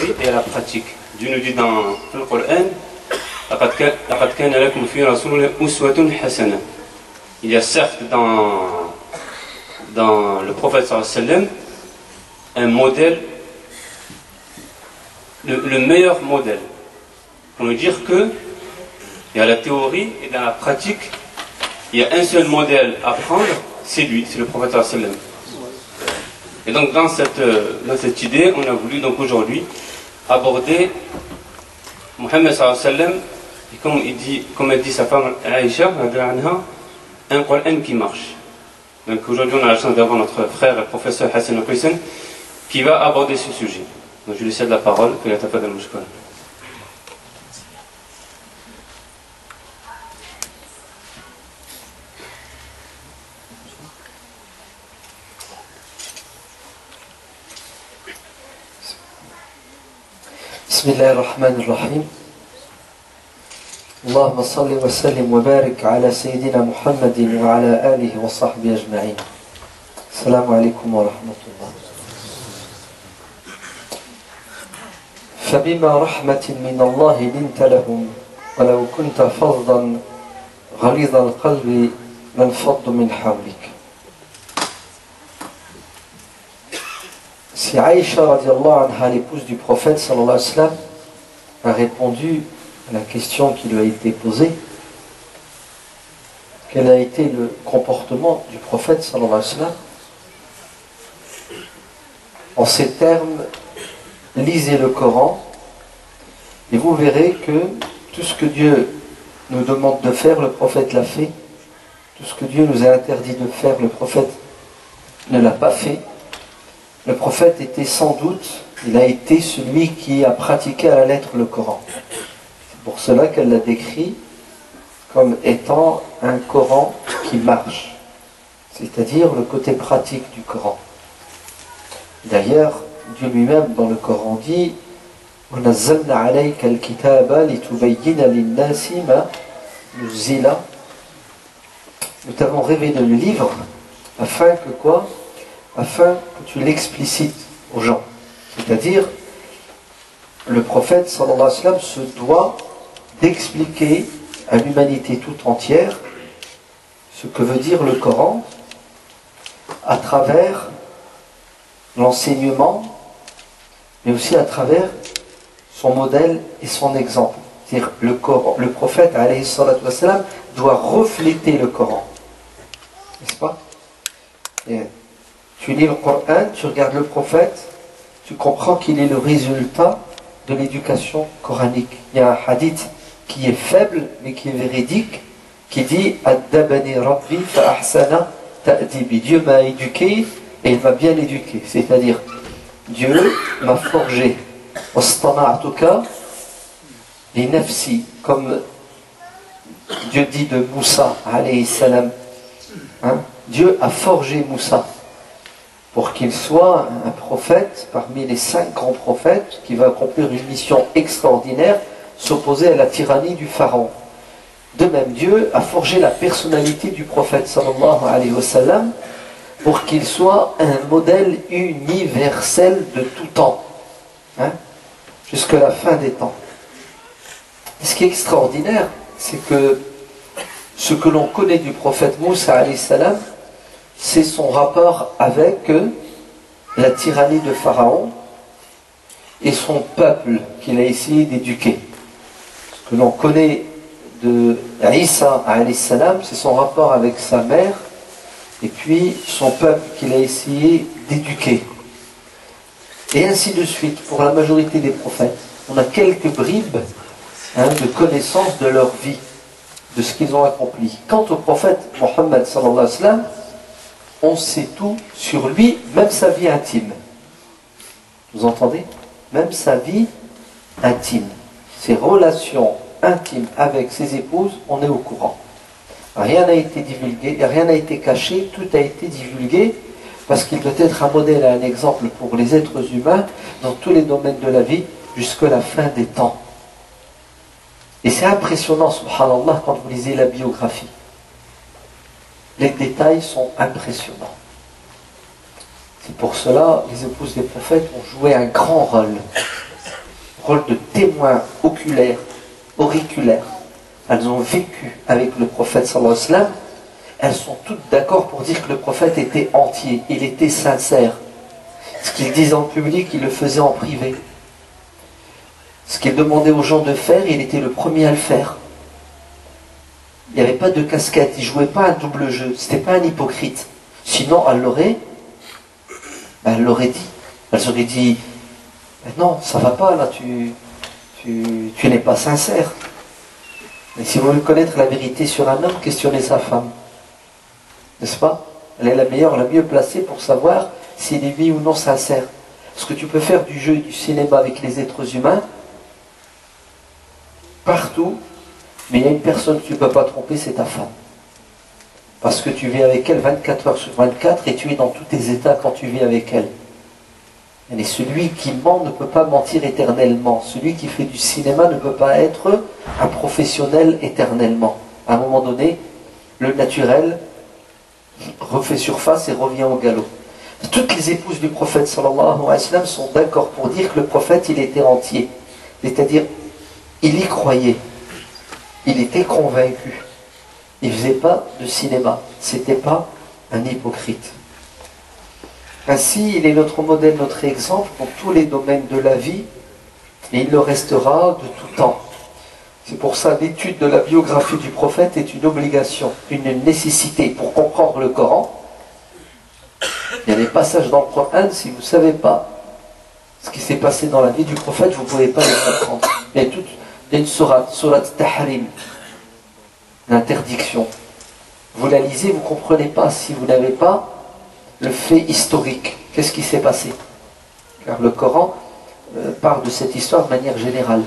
théorie et à la pratique. Dieu nous dit dans le Coran, لقد كان لكم في رسول الله أسوة حسنة. Il y a certes dans le prophète sallallahu alayhi wa sallam un modèle, le meilleur modèle. Pour nous dire que il y a la théorie et dans la pratique, il y a un seul modèle à prendre, c'est lui, c'est le prophète sallallahu alayhi wa sallam. Et donc dans cette idée, on a voulu donc aujourd'hui aborder Mohammed sallallahu alayhi wa sallam, et comme elle dit sa femme Aïcha, un Coran qui marche. Donc aujourd'hui on a la chance d'avoir notre frère et professeur Hassan Al-Quysen qui va aborder ce sujet. Donc je lui cède la parole, que la tafad al-mushkal. Bismillah ar-Rahman ar-Rahim. اللهم صل وسلم وبارك على سيدنا محمد وعلى آله وصحبه أجمعين. السلام عليكم ورحمة الله. فبما رحمة من الله لنت لهم ولو كنت فظا غليظ القلب لانفضوا من حولك. Si Aïcha radiallahu anha, l'épouse du prophète sallallahu alayhi wa sallam, a répondu à la question qui lui a été posée, quel a été le comportement du prophète sallallahu alayhi wa sallam, en ces termes, lisez le Coran et vous verrez que tout ce que Dieu nous demande de faire, le prophète l'a fait. Tout ce que Dieu nous a interdit de faire, le prophète ne l'a pas fait. Le prophète était sans doute, il a été celui qui a pratiqué à la lettre le Coran. C'est pour cela qu'elle l'a décrit comme étant un Coran qui marche, c'est-à-dire le côté pratique du Coran. D'ailleurs, Dieu lui-même dans le Coran dit وَنَزَّلْنَا عَلَيْكَ الْكِتَابَ لِتُبَيِّنَ لِلنَّاسِ مَا نُزِّلَ. Nous t'avons révélé le livre afin que quoi? Afin que tu l'explicites aux gens. C'est-à-dire, le prophète sallallahu alayhi wa sallam se doit d'expliquer à l'humanité toute entière ce que veut dire le Coran à travers l'enseignement, mais aussi à travers son modèle et son exemple. C'est-à-dire, le prophète alayhi salatu wa sallam doit refléter le Coran. N'est-ce pas? Et tu lis le Coran, tu regardes le prophète, tu comprends qu'il est le résultat de l'éducation coranique. Il y a un hadith qui est faible, mais qui est véridique, qui dit « Addabani Rabbi fa ahsana ta'dibi » Dieu m'a éduqué et il m'a bien éduqué. C'est-à-dire, Dieu m'a forgé. « Wastana'tuka li nafsi » comme Dieu dit de Moussa, alayhi salam. Dieu a forgé Moussa pour qu'il soit un prophète parmi les 5 grands prophètes qui va accomplir une mission extraordinaire, s'opposer à la tyrannie du pharaon. De même, Dieu a forgé la personnalité du prophète sallallahu alayhi wa sallam pour qu'il soit un modèle universel de tout temps, jusqu'à la fin des temps. Et ce qui est extraordinaire, c'est que ce que l'on connaît du prophète Moussa alayhi salam, c'est son rapport avec la tyrannie de Pharaon et son peuple qu'il a essayé d'éduquer. Ce que l'on connaît de Isa alayhi salam, c'est son rapport avec sa mère et puis son peuple qu'il a essayé d'éduquer. Et ainsi de suite, pour la majorité des prophètes. On a quelques bribes de connaissances de leur vie, de ce qu'ils ont accompli. Quant au prophète Mohammed sallallahu alayhi wa sallam, on sait tout sur lui, même sa vie intime. Vous entendez? Même sa vie intime. Ses relations intimes avec ses épouses, on est au courant. Rien n'a été divulgué, rien n'a été caché, tout a été divulgué, parce qu'il doit être un modèle et un exemple pour les êtres humains dans tous les domaines de la vie, jusqu'à la fin des temps. Et c'est impressionnant, subhanallah, quand vous lisez la biographie. Les détails sont impressionnants. C'est pour cela que les épouses des prophètes ont joué un grand rôle. rôle de témoin oculaire, auriculaire. Elles ont vécu avec le prophète sallallahu alayhi wa sallam. Elles sont toutes d'accord pour dire que le prophète était entier, il était sincère. Ce qu'il disait en public, il le faisait en privé. Ce qu'il demandait aux gens de faire, il était le premier à le faire. Il n'y avait pas de casquette, il ne jouait pas un double jeu, c'était pas un hypocrite. Sinon, elle l'aurait dit. Elle aurait dit, non, ça va pas là, tu n'es pas sincère. Mais si vous voulez connaître la vérité sur un homme, questionnez sa femme. N'est-ce pas? Elle est la meilleure, la mieux placée pour savoir s'il est oui ou non sincère. Parce que tu peux faire du jeu et du cinéma avec les êtres humains, partout, mais il y a une personne que tu ne peux pas tromper, c'est ta femme. Parce que tu vis avec elle 24 heures sur 24 et tu es dans tous tes états quand tu vis avec elle. Et celui qui ment ne peut pas mentir éternellement. Celui qui fait du cinéma ne peut pas être un professionnel éternellement. À un moment donné, le naturel refait surface et revient au galop. Toutes les épouses du prophète sallallahu alayhi wa sallam sont d'accord pour dire que le prophète, il était entier. C'est-à-dire, il y croyait. Il était convaincu. Il ne faisait pas de cinéma. C'était pas un hypocrite. Ainsi, il est notre modèle, notre exemple dans tous les domaines de la vie, et il le restera de tout temps. C'est pour ça que l'étude de la biographie du prophète est une obligation, une nécessité pour comprendre le Coran. Il y a des passages dans le Coran, si vous ne savez pas ce qui s'est passé dans la vie du prophète, vous ne pouvez pas les comprendre. Il y a une sourate Tahrim, l'interdiction. Vous la lisez, vous ne comprenez pas si vous n'avez pas le fait historique. Qu'est-ce qui s'est passé? Car le Coran parle de cette histoire de manière générale.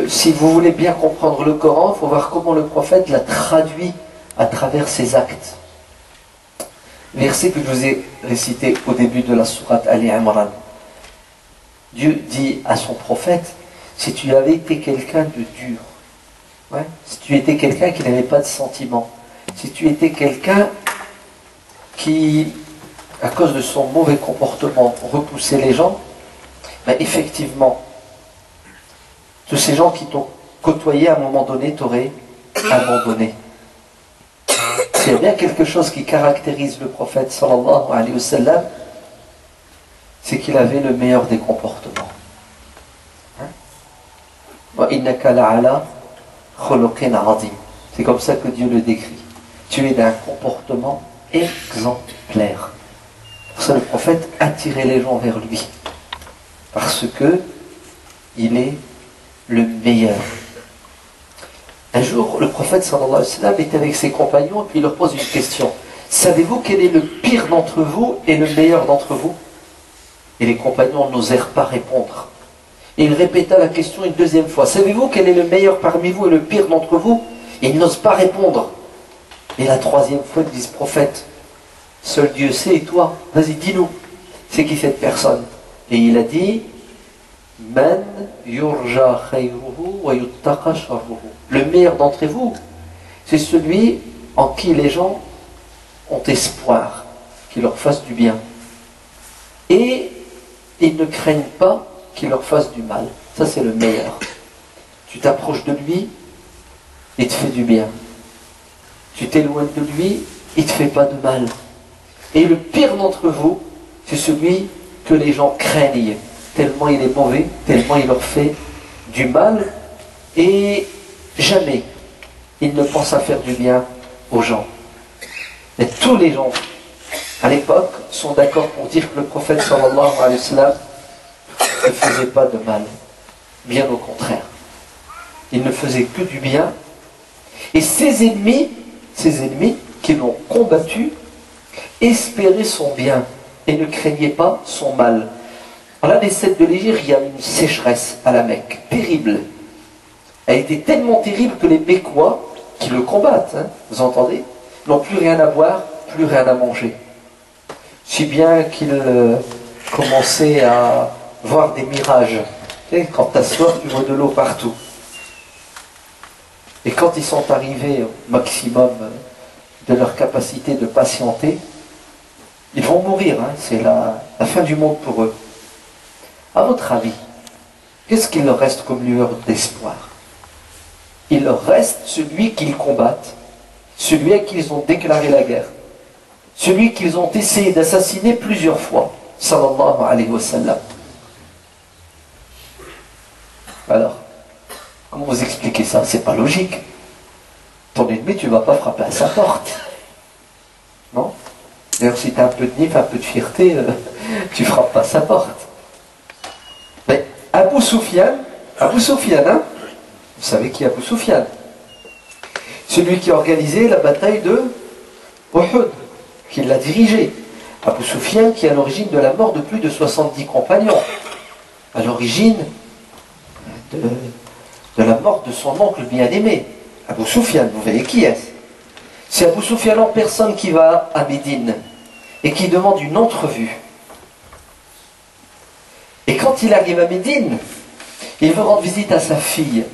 Si vous voulez bien comprendre le Coran, il faut voir comment le prophète l'a traduit à travers ses actes. Verset que je vous ai récité au début de la sourate Ali Imran. Dieu dit à son prophète, si tu avais été quelqu'un de dur, si tu étais quelqu'un qui n'avait pas de sentiments, si tu étais quelqu'un qui, à cause de son mauvais comportement, repoussait les gens, effectivement, tous ces gens qui t'ont côtoyé à un moment donné t'auraient abandonné. S'il y a bien quelque chose qui caractérise le prophète sallallahu alayhi wa sallam, c'est qu'il avait le meilleur des comportements. C'est comme ça que Dieu le décrit. Tu es d'un comportement exemplaire. Pour ça, le prophète attirait les gens vers lui. Parce que il est le meilleur. Un jour, le prophète sallallahu alayhi wa sallam était avec ses compagnons et puis il leur pose une question. Savez-vous quel est le pire d'entre vous et le meilleur d'entre vous? Et les compagnons n'osèrent pas répondre. Et il répéta la question une deuxième fois. Savez-vous quel est le meilleur parmi vous et le pire d'entre vous? Et ils n'osent pas répondre. Et la troisième fois, ils disent, prophète, seul Dieu sait, et toi, vas-y, dis-nous, c'est qui cette personne? Et il a dit, Man yurja khayruhu wa yuttaqa sharruhu. Le meilleur d'entre vous, c'est celui en qui les gens ont espoir, qu'il leur fasse du bien. Et ils ne craignent pas qu'il leur fasse du mal. Ça, c'est le meilleur. Tu t'approches de lui, il te fait du bien. Tu t'éloignes de lui, il ne te fait pas de mal. Et le pire d'entre vous, c'est celui que les gens craignent, tellement il est mauvais, tellement il leur fait du mal, et jamais il ne pense à faire du bien aux gens. Et tous les gens, à l'époque, sont d'accord pour dire que le prophète sallallahu alayhi wa sallam ne faisait pas de mal. Bien au contraire. Il ne faisait que du bien. Et ses ennemis qui l'ont combattu, espéraient son bien et ne craignaient pas son mal. À l'année 7 de l'Hégire, il y a une sécheresse à la Mecque, terrible. Elle était tellement terrible que les Mécois, qui le combattent, vous entendez, n'ont plus rien à boire, plus rien à manger. Si bien qu'ils commençaient à voir des mirages. Et quand tu as soif, tu vois de l'eau partout. Et quand ils sont arrivés au maximum de leur capacité de patienter, ils vont mourir, c'est la fin du monde pour eux. À votre avis, qu'est-ce qu'il leur reste comme lueur d'espoir? Il leur reste celui qu'ils combattent, celui à qui ils ont déclaré la guerre, celui qu'ils ont essayé d'assassiner plusieurs fois, sallallahu alayhi wa sallam. Alors, comment vous expliquez ça? C'est pas logique. Ton ennemi, tu ne vas pas frapper à sa porte. Non? D'ailleurs, si tu as un peu de nif, un peu de fierté, tu ne frappes pas à sa porte. Mais Abu Sufyan, hein? Vous savez qui est Abu Sufyan? Celui qui a organisé la bataille de Uhud, qui l'a dirigée. Abu Sufyan qui est à l'origine de la mort de plus de 70 compagnons. À l'origine de la mort de son oncle bien-aimé. Abu Sufyan, vous voyez qui est-ce? C'est Abu Sufyan en personne qui va à Médine et qui demande une entrevue. Et quand il arrive à Médine, il veut rendre visite à sa fille.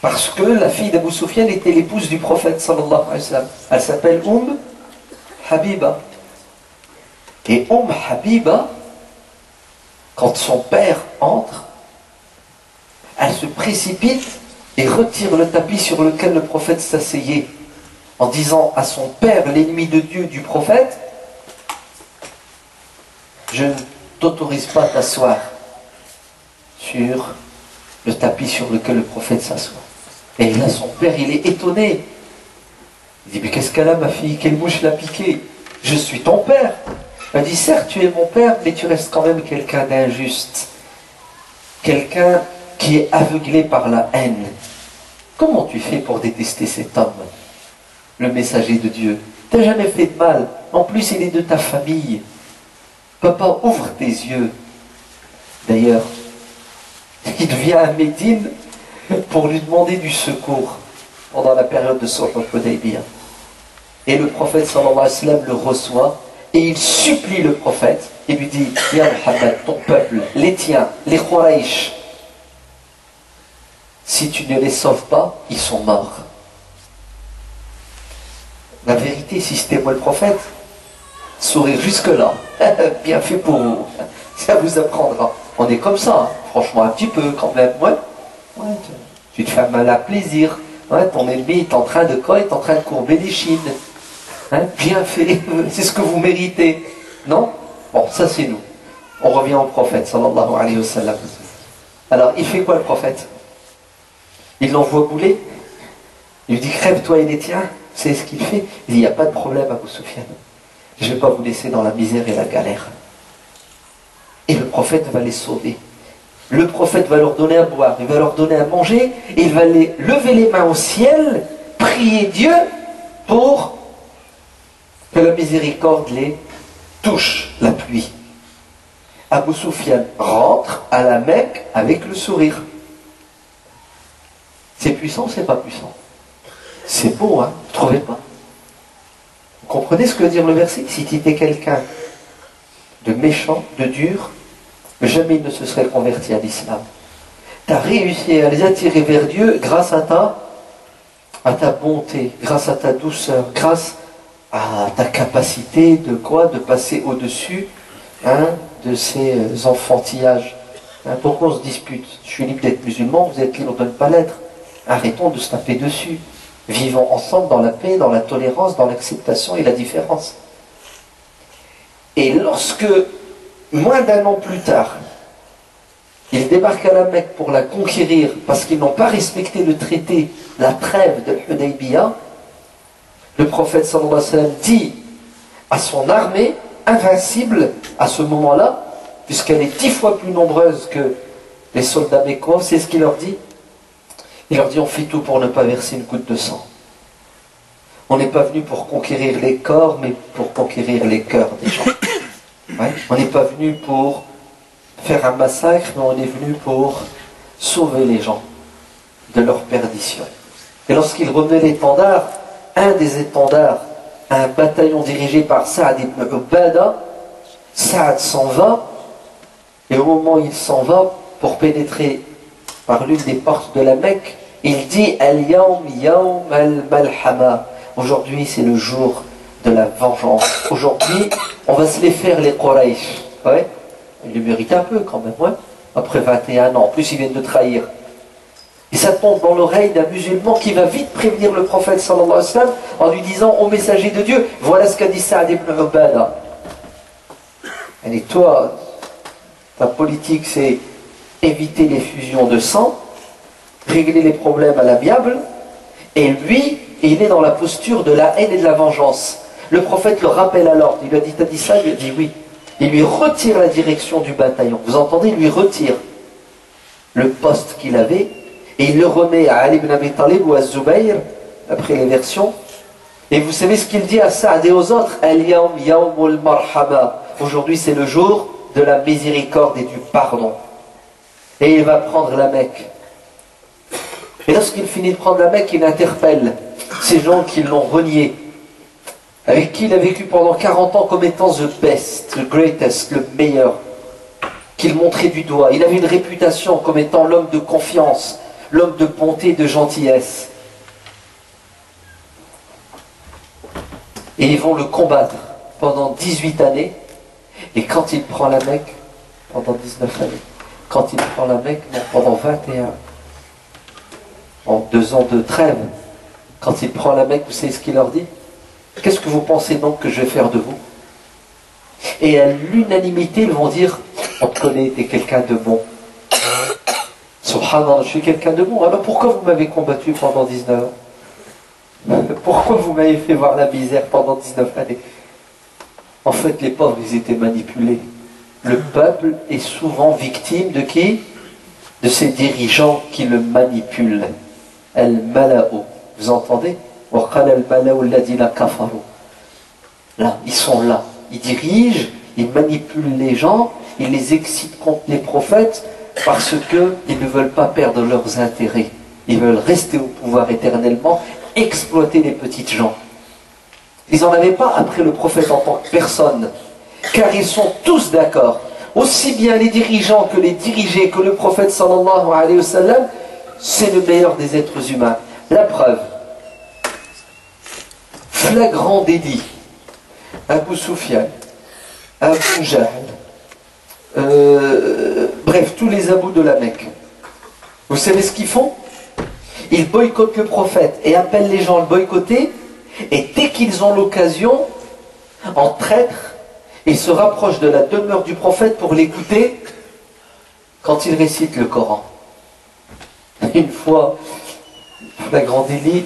Parce que la fille d'Abu Sufyan était l'épouse du prophète sallallahu alayhi wa sallam. Elle s'appelle Habiba. Et Habiba, quand son père entre, elle se précipite et retire le tapis sur lequel le prophète s'asseyait, en disant à son père, l'ennemi de Dieu du prophète, je ne t'autorise pas à t'asseoir sur le tapis sur lequel le prophète s'assoit. Et là, son père, il est étonné. Il dit, mais qu'est-ce qu'elle a, ma fille? Quelle mouche l'a piqué? Je suis ton père. Elle dit, certes, tu es mon père, mais tu restes quand même quelqu'un d'injuste. Quelqu'un qui est aveuglé par la haine. Comment tu fais pour détester cet homme, le messager de Dieu? Tu n'as jamais fait de mal. En plus, il est de ta famille. Papa, ouvre tes yeux. D'ailleurs, il vient à Médine pour lui demander du secours pendant la période de Sulh al-Hudaybiyah. Et le prophète sallallahu alayhi wa sallam le reçoit et il supplie le prophète et lui dit, Ya Muhammad, ton peuple, les tiens, les Quraysh, si tu ne les sauves pas, ils sont morts. La vérité, si c'était moi le prophète, sourire jusque-là, bien fait pour vous, ça vous apprendra. On est comme ça, hein. Franchement un petit peu quand même, ouais. Ouais, tu te fais mal à plaisir, ouais, ton ennemi est en train de quoi? Il est en train de courber les chines. Hein, bien fait, c'est ce que vous méritez. Non? Bon, ça c'est nous. On revient au prophète, sallallahu alayhi wa sallam. Alors, il fait quoi le prophète? Il l'envoie bouler. Il lui dit, crève-toi et les tiens. C'est ce qu'il fait. Il dit, il n'y a pas de problème, Abu Sufyan. Je ne vais pas vous laisser dans la misère et la galère. Et le prophète va les sauver. Le prophète va leur donner à boire, il va leur donner à manger, et il va les lever les mains au ciel, prier Dieu pour que la miséricorde les touche, la pluie. Abu Sufyan rentre à la Mecque avec le sourire. C'est puissant ou c'est pas puissant? C'est beau, hein? Vous ne trouvez pas? Vous comprenez ce que veut dire le verset? Si tu étais quelqu'un de méchant, de dur, jamais il ne se serait converti à l'islam. Tu as réussi à les attirer vers Dieu grâce à ta bonté, grâce à ta douceur, grâce à ta capacité de quoi? De passer au-dessus, hein, de ces enfantillages. Hein, pourquoi on se dispute? Je suis libre d'être musulman, vous êtes libre de ne pas l'être. Arrêtons de se taper dessus. Vivons ensemble dans la paix, dans la tolérance, dans l'acceptation et la différence. Et lorsque, moins d'un an plus tard, ils débarquent à la Mecque pour la conquérir parce qu'ils n'ont pas respecté le traité, la trêve de Hudaybiyah, le prophète sallallahu alayhi wa sallam dit à son armée, invincible à ce moment-là, puisqu'elle est 10 fois plus nombreuse que les soldats mécois, c'est ce qu'il leur dit. Il leur dit, on fait tout pour ne pas verser une goutte de sang. On n'est pas venu pour conquérir les corps, mais pour conquérir les cœurs des gens. Ouais. On n'est pas venu pour faire un massacre, mais on est venu pour sauver les gens de leur perdition. Et lorsqu'il remet l'étendard, un des étendards, un bataillon dirigé par Saad ibn Ubada, Saad s'en va, et au moment où il s'en va, pour pénétrer par l'une des portes de la Mecque, il dit Al-Yawm Yawm al-Malhama. Aujourd'hui, c'est le jour de la vengeance. Aujourd'hui, on va se les faire, les Quraysh. Ouais. Il le mérite un peu quand même, ouais. Après 21 ans, en plus ils viennent de trahir. Et ça tombe dans l'oreille d'un musulman qui va vite prévenir le prophète sallallahu alayhi wa sallam en lui disant au messager de Dieu, voilà ce qu'a dit Sa'd ibn Ubada. Et toi, ta politique c'est éviter les fusions de sang, régler les problèmes à l'amiable, et lui, il est dans la posture de la haine et de la vengeance. Le prophète le rappelle à l'ordre, il lui a dit, t'as dit ça? Il lui a dit oui. Il lui retire la direction du bataillon. Vous entendez? Il lui retire le poste qu'il avait, et il le remet à Ali ibn Abi Talib ou à Zubayr, après les versions. Et vous savez ce qu'il dit à Sa'd et aux autres? Al-yawm yawmul marhaba. Aujourd'hui c'est le jour de la miséricorde et du pardon. Et il va prendre la Mecque. Et lorsqu'il finit de prendre la Mecque, il interpelle ces gens qui l'ont renié, avec qui il a vécu pendant 40 ans comme étant the best, the greatest, le meilleur, qu'il montrait du doigt. Il avait une réputation comme étant l'homme de confiance, l'homme de bonté et de gentillesse. Et ils vont le combattre pendant 18 années. Et quand il prend la Mecque, pendant 19 années, quand il prend la Mecque, non, pendant 21, en 2 ans de trêve, quand il prend la Mecque, vous savez ce qu'il leur dit? Qu'est-ce que vous pensez donc que je vais faire de vous? Et à l'unanimité, ils vont dire, on te connaît, t'es quelqu'un de bon. Subhanallah, je suis quelqu'un de bon. Alors pourquoi vous m'avez combattu pendant 19 ans? Pourquoi vous m'avez fait voir la misère pendant 19 années? En fait, les pauvres, ils étaient manipulés. Le peuple est souvent victime de qui? De ces dirigeants qui le manipulent. Al-mala'u. Vous entendez? Là, ils sont là. Ils dirigent, ils manipulent les gens, ils les excitent contre les prophètes parce qu'ils ne veulent pas perdre leurs intérêts. Ils veulent rester au pouvoir éternellement, exploiter les petites gens. Ils n'en avaient pas après le prophète en tant que personne, car ils sont tous d'accord. Aussi bien les dirigeants que les dirigés, que le prophète sallallahu alayhi wa sallam, c'est le meilleur des êtres humains. La preuve, flagrant délit, Abu Sufyan, Abu Jahl, bref, tous les abous de la Mecque. Vous savez ce qu'ils font? Ils boycottent le prophète et appellent les gens à le boycotter, et dès qu'ils ont l'occasion, en traître, ils se rapprochent de la demeure du prophète pour l'écouter quand il récite le Coran. Une fois, la grande délit,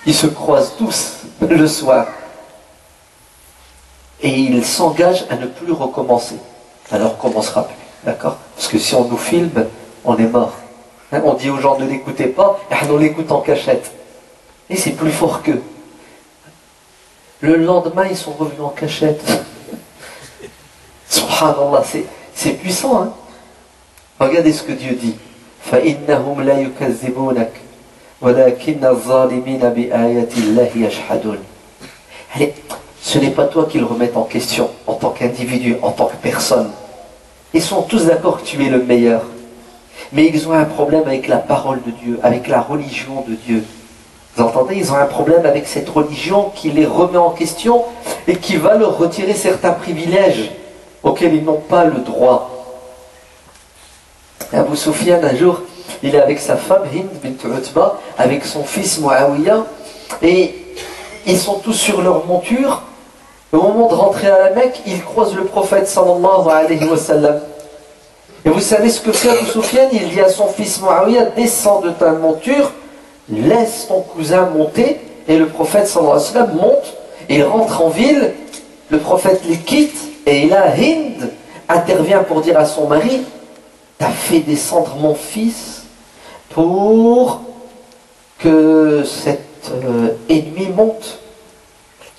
ils se croisent tous le soir. Et ils s'engagent à ne plus recommencer. Alors on ne recommencera plus, d'accord? Parce que si on nous filme, on est mort. Hein, on dit aux gens ne l'écoutez pas, et on l'écoute en cachette. Et c'est plus fort qu'eux. Le lendemain, ils sont revenus en cachette. Subhanallah, c'est puissant, hein? Regardez ce que Dieu dit. فَإِنَّهُمْ لَا يُكَذِّبُونَكَ وَلَكِنَّ الظَّالِمِينَ بِآيَاتِ اللَّهِ يَجْحَدُونَ. Allez, ce n'est pas toi qu'ils remettent en question, en tant qu'individu, en tant que personne. Ils sont tous d'accord que tu es le meilleur. Mais ils ont un problème avec la parole de Dieu, avec la religion de Dieu. Vous entendez? Ils ont un problème avec cette religion qui les remet en question et qui va leur retirer certains privilèges auxquels ils n'ont pas le droit. Abu Sufyan, un jour, il est avec sa femme, Hind bint Utba, avec son fils Muawiyah, et ils sont tous sur leur monture. Au moment de rentrer à la Mecque, ils croisent le prophète sallallahu alayhi wa sallam. Et vous savez ce que fait Abu Sufyan? Il dit à son fils Muawiyah, descends de ta monture, laisse ton cousin monter, et le prophète sallallahu alayhi wa sallam monte, et il rentre en ville, le prophète les quitte, et là Hind intervient pour dire à son mari, t'as fait descendre mon fils pour que cet ennemi monte.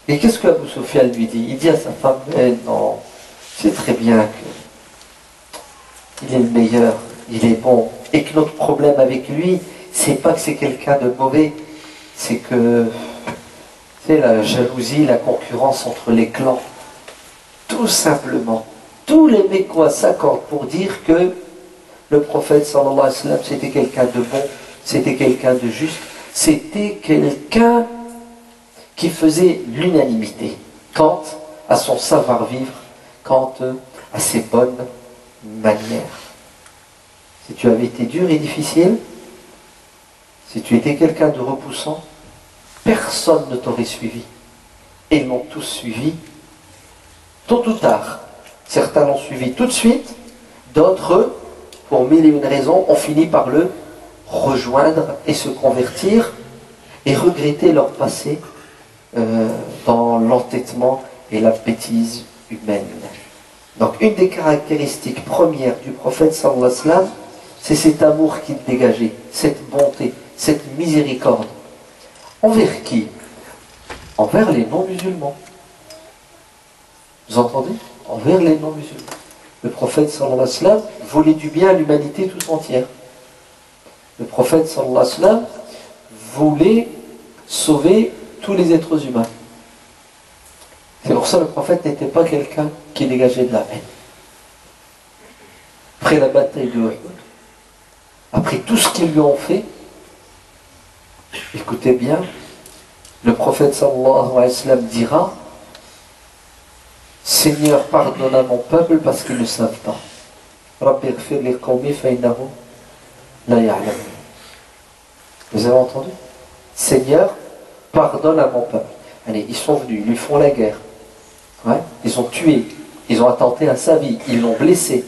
Et qu'est-ce que Abu Sufyan lui dit? Il dit à sa femme, non, c'est très bien qu'il est le meilleur, il est bon, et que notre problème avec lui, c'est pas que c'est quelqu'un de mauvais, c'est que c'est la jalousie, la concurrence entre les clans. Tout simplement. Tous les Mécois s'accordent pour dire que le prophète sallallahu alayhi wa sallam, c'était quelqu'un de bon, c'était quelqu'un de juste, c'était quelqu'un qui faisait l'unanimité quant à son savoir-vivre, quant à ses bonnes manière. Si tu avais été dur et difficile, si tu étais quelqu'un de repoussant, personne ne t'aurait suivi. Et ils m'ont tous suivi, tôt ou tard. Certains l'ont suivi tout de suite, d'autres, pour mille et une raisons, ont fini par le rejoindre et se convertir et regretter leur passé dans l'entêtement et la bêtise humaine. Donc une des caractéristiques premières du prophète sallallahu alayhi wa sallam, c'est cet amour qu'il dégageait, cette bonté, cette miséricorde. Envers qui? Envers les non-musulmans. Vous entendez? Envers les non-musulmans. Le prophète sallallahu alayhi wa sallam voulait du bien à l'humanité tout entière. Le prophète sallallahu alayhi wa sallam voulait sauver tous les êtres humains. C'est pour ça que le prophète n'était pas quelqu'un qui dégageait de la haine. Après la bataille de Uhud, après tout ce qu'ils lui ont fait, écoutez bien, le prophète sallallahu alayhi wa sallam dira: Seigneur, pardonne à mon peuple parce qu'ils ne savent pas. Rabbi ighfir li qawmi fa innahum la ya'lamun. Vous avez entendu? Seigneur, pardonne à mon peuple. Allez, ils sont venus, ils lui font la guerre. Ouais, ils ont tué, ils ont attenté à sa vie, ils l'ont blessé.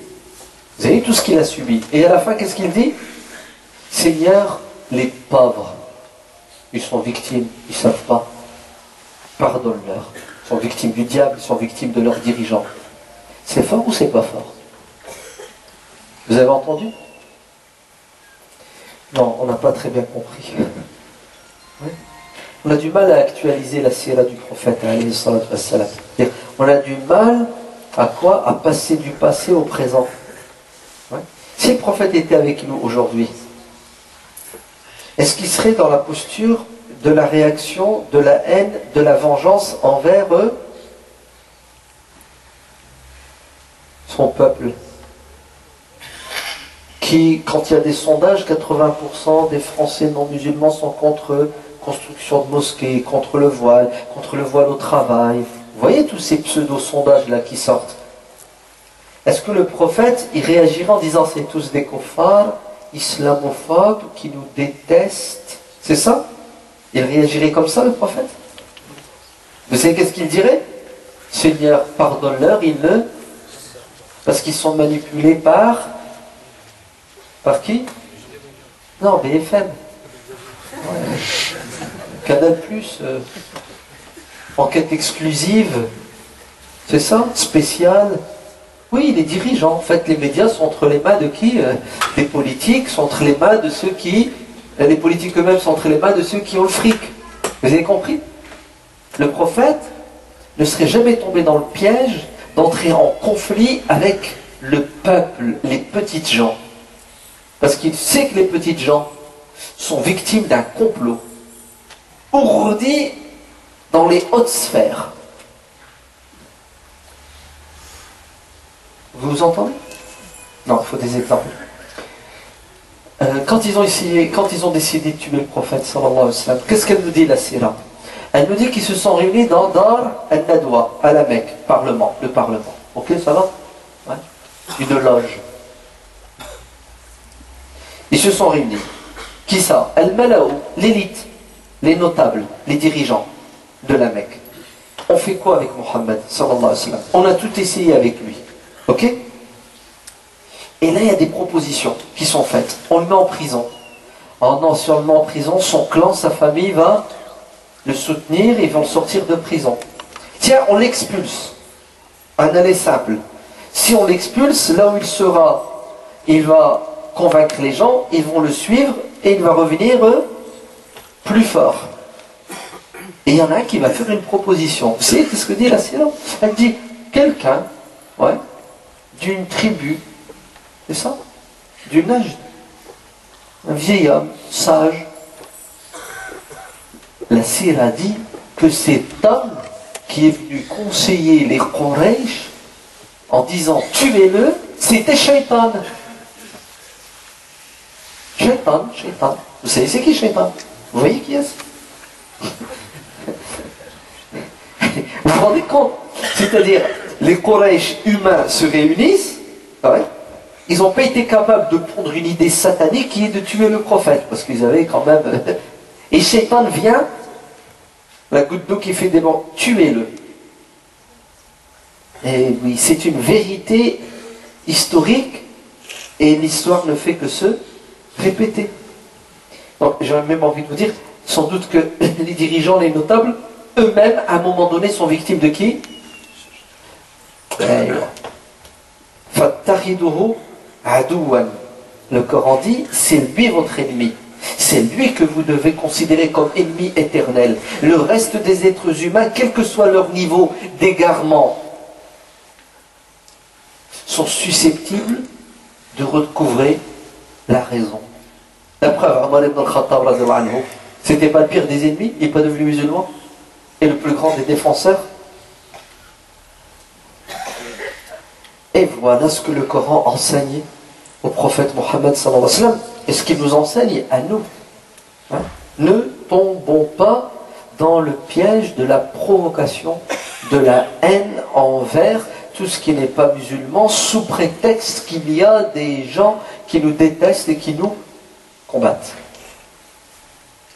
Vous avez vu tout ce qu'il a subi. Et à la fin, qu'est-ce qu'il dit? Seigneur, les pauvres, ils sont victimes, ils ne savent pas. Pardonne-leur. Ils sont victimes du diable, ils sont victimes de leurs dirigeants. C'est fort ou c'est pas fort? Vous avez entendu? Non, on n'a pas très bien compris. Ouais. On a du mal à actualiser la sira du prophète, alayhi salatu wassalam. On a du mal à quoi? À passer du passé au présent. Ouais. Si le prophète était avec nous aujourd'hui, est-ce qu'il serait dans la posture de la réaction, de la haine, de la vengeance envers son peuple? Qui, quand il y a des sondages, 80% des Français non musulmans sont contre construction de mosquées, contre le voile au travail. Vous voyez tous ces pseudo-sondages-là qui sortent. Est-ce que le prophète, il réagirait en disant c'est tous des koffars, islamophobes, qui nous détestent? C'est ça? Il réagirait comme ça, le prophète? Vous savez qu'est-ce qu'il dirait? Seigneur, pardonne-leur, parce qu'ils sont manipulés par qui? Non, BFM. Ouais. Canal+, enquête exclusive. C'est ça? Spécial. Oui, les dirigeants. En fait, les médias sont entre les mains de qui? Les politiques sont entre les mains de ceux qui... Les politiques eux-mêmes sont entre les mains de ceux qui ont le fric. Vous avez compris? Le prophète ne serait jamais tombé dans le piège d'entrer en conflit avec le peuple, les petites gens. Parce qu'il sait que les petites gens sont victimes d'un complot ourdi dans les hautes sphères. Vous vous entendez? Non, il faut des exemples. Quand ils ont décidé de tuer le prophète sallallahu alayhi wa sallam, qu'est-ce qu'elle nous dit, la sira? Elle nous dit qu'ils se sont réunis dans Dar al-Nadwa, à la Mecque, le parlement. Ok, ça va? Ouais. Une loge. Ils se sont réunis. Qui ça? Al-Mala'ou, l'élite, les notables, les dirigeants de la Mecque. On fait quoi avec Mohammed sallallahu alayhi wa sallam? On a tout essayé avec lui. Ok? Et là, il y a des propositions qui sont faites. On le met en prison. Oh non, si on le met en prison, son clan, sa famille va le soutenir et ils vont le sortir de prison. Tiens, on l'expulse. Un aller simple. Si on l'expulse, là où il sera, il va convaincre les gens, ils vont le suivre et il va revenir plus fort. Et il y en a un qui va faire une proposition. Vous savez ce que dit la sira? Elle dit, quelqu'un, ouais, d'une tribu, c'est ça? Du Najd, un vieil homme, sage. La sira dit que cet homme qui est venu conseiller les Quraysh en disant tuez-le, c'était Shaitan. Shaitan. Vous savez c'est qui Shaitan? Vous voyez qui est-ce? Vous vous rendez compte? C'est-à-dire, les Quraysh humains se réunissent, ouais, ils n'ont pas été capables de prendre une idée satanique qui est de tuer le prophète, parce qu'ils avaient quand même... Et Shaitan vient, la goutte d'eau qui fait déborder, tuez-le. Et oui, c'est une vérité historique, et l'histoire ne fait que se répéter. Donc j'aurais même envie de vous dire, sans doute que les dirigeants, les notables, eux-mêmes, à un moment donné, sont victimes de qui? Fattahiduhu adouwan. Le Coran dit, c'est lui votre ennemi. C'est lui que vous devez considérer comme ennemi éternel. Le reste des êtres humains, quel que soit leur niveau d'égarement, sont susceptibles de recouvrer la raison. La preuve, Omar ibn al-Khattab, c'était pas le pire des ennemis, il n'est pas devenu musulman, et le plus grand des défenseurs. Et voilà ce que le Coran enseigne au prophète Mohammed sallallahu alayhi wa sallam, et ce qu'il nous enseigne à nous. Hein? Ne tombons pas dans le piège de la provocation, de la haine envers tout ce qui n'est pas musulman, sous prétexte qu'il y a des gens qui nous détestent et qui nous combattent.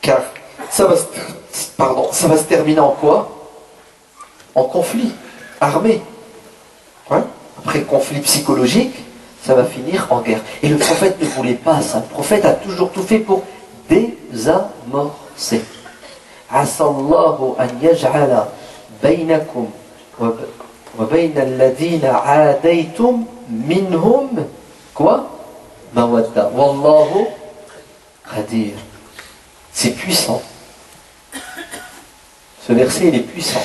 Car ça va se terminer en quoi? En conflit armé. Hein? Après conflit psychologique, ça va finir en guerre. Et le prophète ne voulait pas ça. Le prophète a toujours tout fait pour désamorcer. Asallahu an yaj'ala baynakum wa bayna alladhina aadaytum minhum quoi? Mawadda. Wallahu qadir. C'est puissant. Ce verset, il est puissant.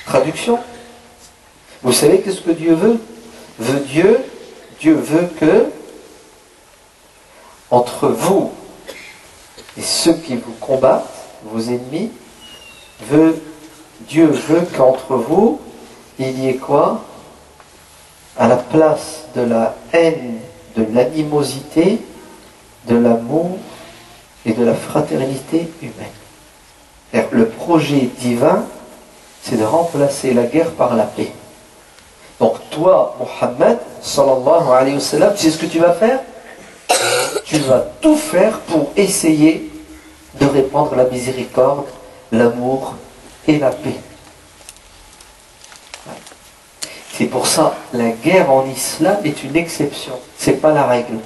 Traduction. Vous savez qu'est-ce que Dieu veut? Dieu veut que entre vous et ceux qui vous combattent, vos ennemis, Dieu veut qu'entre vous, il y ait quoi? À la place de la haine, de l'animosité, de l'amour et de la fraternité humaine. Le projet divin, c'est de remplacer la guerre par la paix. Donc toi, Mohammed, sallallahu alayhi wa sallam, tu sais ce que tu vas faire? Tu vas tout faire pour essayer de répandre la miséricorde, l'amour et la paix. C'est pour ça, la guerre en islam est une exception, c'est pas la règle.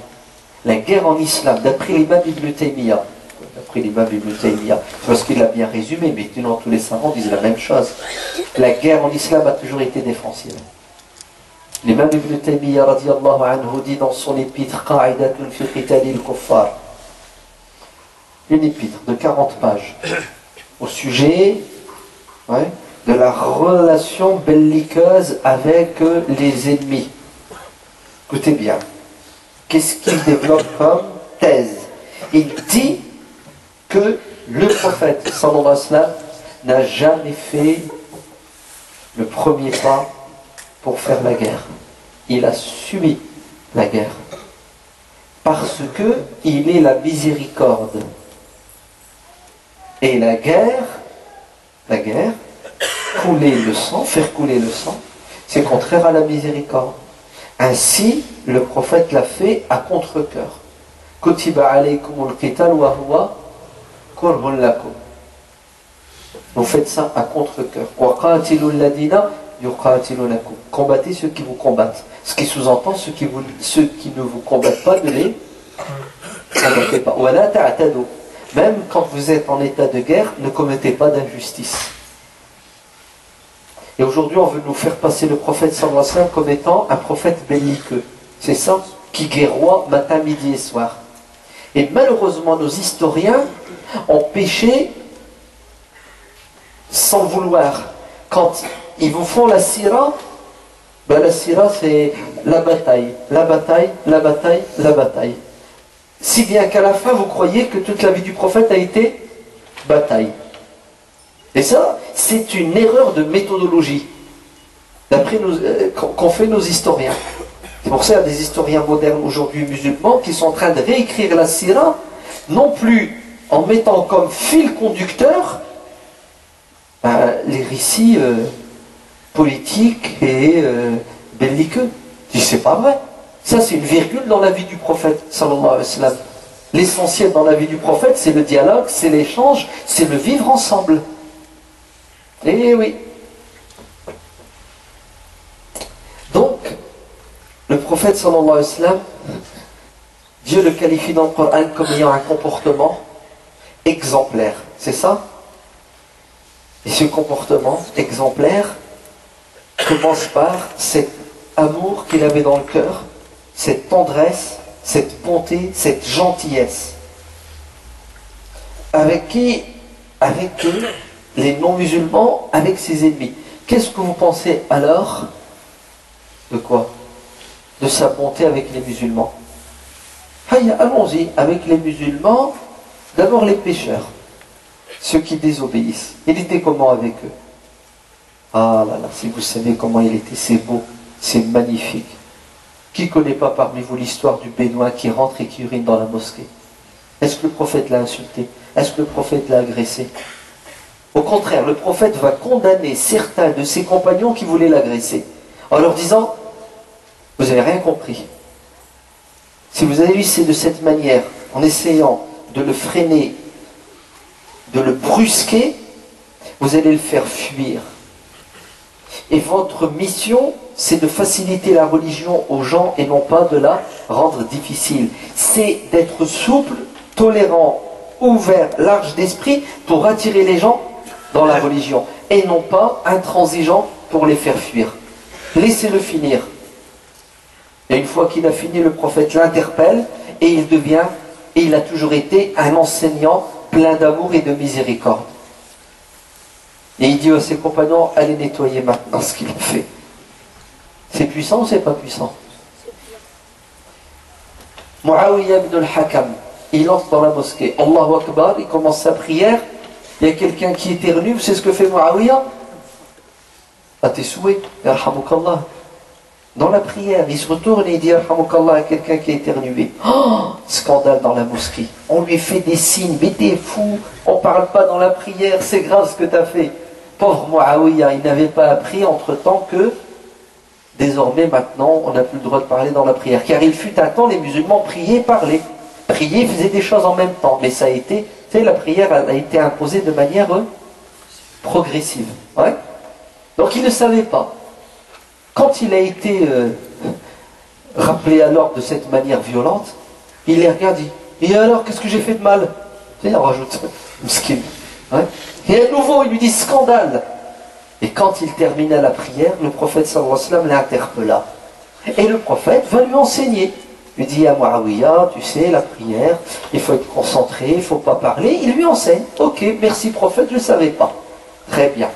La guerre en islam, d'après l'imam Ibn Taymiyyah, parce qu'il l'a bien résumé, mais sinon tous les savants disent la même chose. La guerre en islam a toujours été défensive. L'imam Ibn Taymiyyah radiyallahu anhu dit dans son épître Qa'idatun fi qitali al-kuffar, une épître de 40 pages au sujet de la relation belliqueuse avec les ennemis. Écoutez bien, qu'est-ce qu'il développe comme thèse? Il dit que le prophète sallallahu alayhi wa sallam n'a jamais fait le premier pas pour faire la guerre. Il a subi la guerre parce que il est la miséricorde. Et la guerre, couler le sang, faire couler le sang, c'est contraire à la miséricorde. Ainsi, le prophète l'a fait à contre-cœur. Kutiba alaykumul qital wa huwa kurhun lakum. Vous faites ça à contre-cœur. Wa qatilul ladina yuqatilunakum. Combattez ceux qui vous combattent. Ce qui sous-entend ceux qui ne vous combattent pas, ne les combattez pas. Wa la ta'tadu. Même quand vous êtes en état de guerre, ne commettez pas d'injustice. Et aujourd'hui, on veut nous faire passer le prophète sallallahu alayhi wa sallam comme étant un prophète belliqueux. C'est ça, qui guerroie matin, midi et soir. Et malheureusement, nos historiens ont péché sans le vouloir. Quand ils vous font la sira, la sira c'est la bataille, la bataille, la bataille, la bataille. Si bien qu'à la fin, vous croyez que toute la vie du prophète a été bataille. Et ça, c'est une erreur de méthodologie d'après qu'ont fait nos historiens. C'est pour ça qu'il y a des historiens modernes aujourd'hui musulmans qui sont en train de réécrire la sira, non plus en mettant comme fil conducteur les récits politiques et belliqueux. C'est pas vrai. Ça, c'est une virgule dans la vie du prophète, sallallahu alayhi wa sallam. L'essentiel dans la vie du prophète, c'est le dialogue, c'est l'échange, c'est le vivre ensemble. Eh oui. Donc, le prophète, sallallahu alayhi wa sallam, Dieu le qualifie dans le Coran comme ayant un comportement exemplaire. C'est ça? Et ce comportement exemplaire commence par cet amour qu'il avait dans le cœur, cette tendresse, cette bonté, cette gentillesse. Avec qui? Avec eux, les non-musulmans, avec ses ennemis. Qu'est-ce que vous pensez alors de quoi? De sa bonté avec les musulmans. Allons-y, avec les musulmans, d'abord les pécheurs, ceux qui désobéissent. Il était comment avec eux? Ah là là, si vous savez comment il était, c'est beau, c'est magnifique. Qui ne connaît pas parmi vous l'histoire du Bédouin qui rentre et qui urine dans la mosquée? Est-ce que le prophète l'a insulté? Est-ce que le prophète l'a agressé? Au contraire, le prophète va condamner certains de ses compagnons qui voulaient l'agresser, en leur disant, vous n'avez rien compris. Si vous agissez de cette manière, en essayant de le freiner, de le brusquer, vous allez le faire fuir. Et votre mission, c'est de faciliter la religion aux gens et non pas de la rendre difficile. C'est d'être souple, tolérant, ouvert, large d'esprit pour attirer les gens dans la religion et non pas intransigeant pour les faire fuir. Laissez-le finir. Et une fois qu'il a fini, le prophète l'interpelle et il devient, et il a toujours été un enseignant plein d'amour et de miséricorde. Et il dit à ses compagnons, allez nettoyer maintenant ce qu'il a fait. C'est puissant ou c'est pas puissant? Muawiyah ibn al-Hakam, il entre dans la mosquée. Allahu Akbar, il commence sa prière. Il y a quelqu'un qui éternue. Vous savez ce que fait Muawiyah? À tes souhaits, yarhamukallah. Dans la prière, il se retourne et il dit yarhamukallah à quelqu'un qui a éternué. Oh, scandale dans la mosquée. On lui fait des signes, mais t'es fou, on parle pas dans la prière, c'est grave ce que tu as fait. Pauvre Muawiyah, il n'avait pas appris entre-temps que désormais, maintenant, on n'a plus le droit de parler dans la prière. Car il fut un temps, les musulmans priaient, parlaient. Prier, faisaient des choses en même temps. Mais ça a été, tu sais, la prière a été imposée de manière progressive. Ouais. Donc il ne savait pas. Quand il a été rappelé à l'ordre de cette manière violente, il les regarde et dit, et alors, qu'est-ce que j'ai fait de mal? Tu sais, on rajoute, mskin. Ouais. Et à nouveau, il lui dit, scandale. Et quand il termina la prière, le prophète sallallahu alayhi wa sallam l'interpella. Et le prophète va lui enseigner. Il lui dit à Muawiyah, tu sais, la prière, il faut être concentré, il ne faut pas parler. Il lui enseigne. Ok, merci prophète, je ne savais pas. Très bien.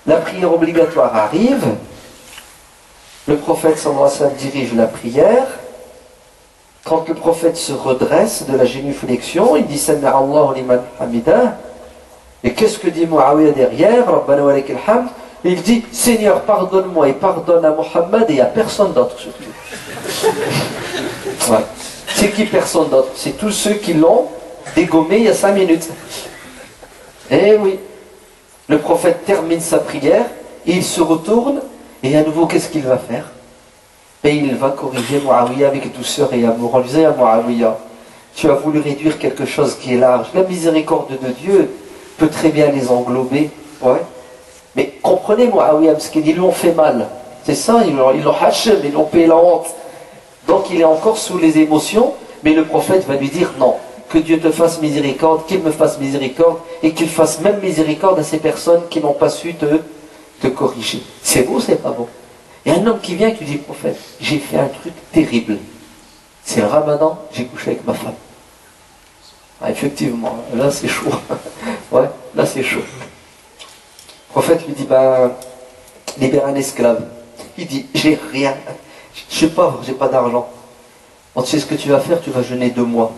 La prière obligatoire arrive. Le prophète sallallahu alayhi wa sallam dirige la prière. Quand le prophète se redresse de la génuflexion, il dit Sami'a Allahu liman hamidah. Et qu'est-ce que dit Muawiyah derrière? Rabbana wa lakal hamd. Il dit Seigneur, pardonne-moi et pardonne à Mohammed et à personne d'autre surtout. Ouais. C'est qui personne d'autre? C'est tous ceux qui l'ont dégommé il y a 5 minutes. Eh oui. Le prophète termine sa prière, et il se retourne, et à nouveau, qu'est-ce qu'il va faire? Et il va corriger Muawiyah avec douceur et amour. On lui disait à Muawiyah, tu as voulu réduire quelque chose qui est large. La miséricorde de Dieu peut très bien les englober. Ouais. Mais comprenez Muawiyah, parce qu'ils lui ont fait mal. C'est ça, ils l'ont haché, mais ils l'ont payé la honte. Donc il est encore sous les émotions, mais le prophète va lui dire non, que Dieu te fasse miséricorde, qu'il me fasse miséricorde, et qu'il fasse même miséricorde à ces personnes qui n'ont pas su te corriger. C'est beau, c'est pas beau? Il y a un homme qui vient et qui dit, prophète, j'ai fait un truc terrible. C'est le ramadan, j'ai couché avec ma femme. Ah, effectivement, là c'est chaud. Ouais, là c'est chaud. Le prophète lui dit, ben, libère un esclave. Il dit, j'ai rien. Je suis pauvre, j'ai pas d'argent. On tu sais ce que tu vas faire, tu vas jeûner 2 mois.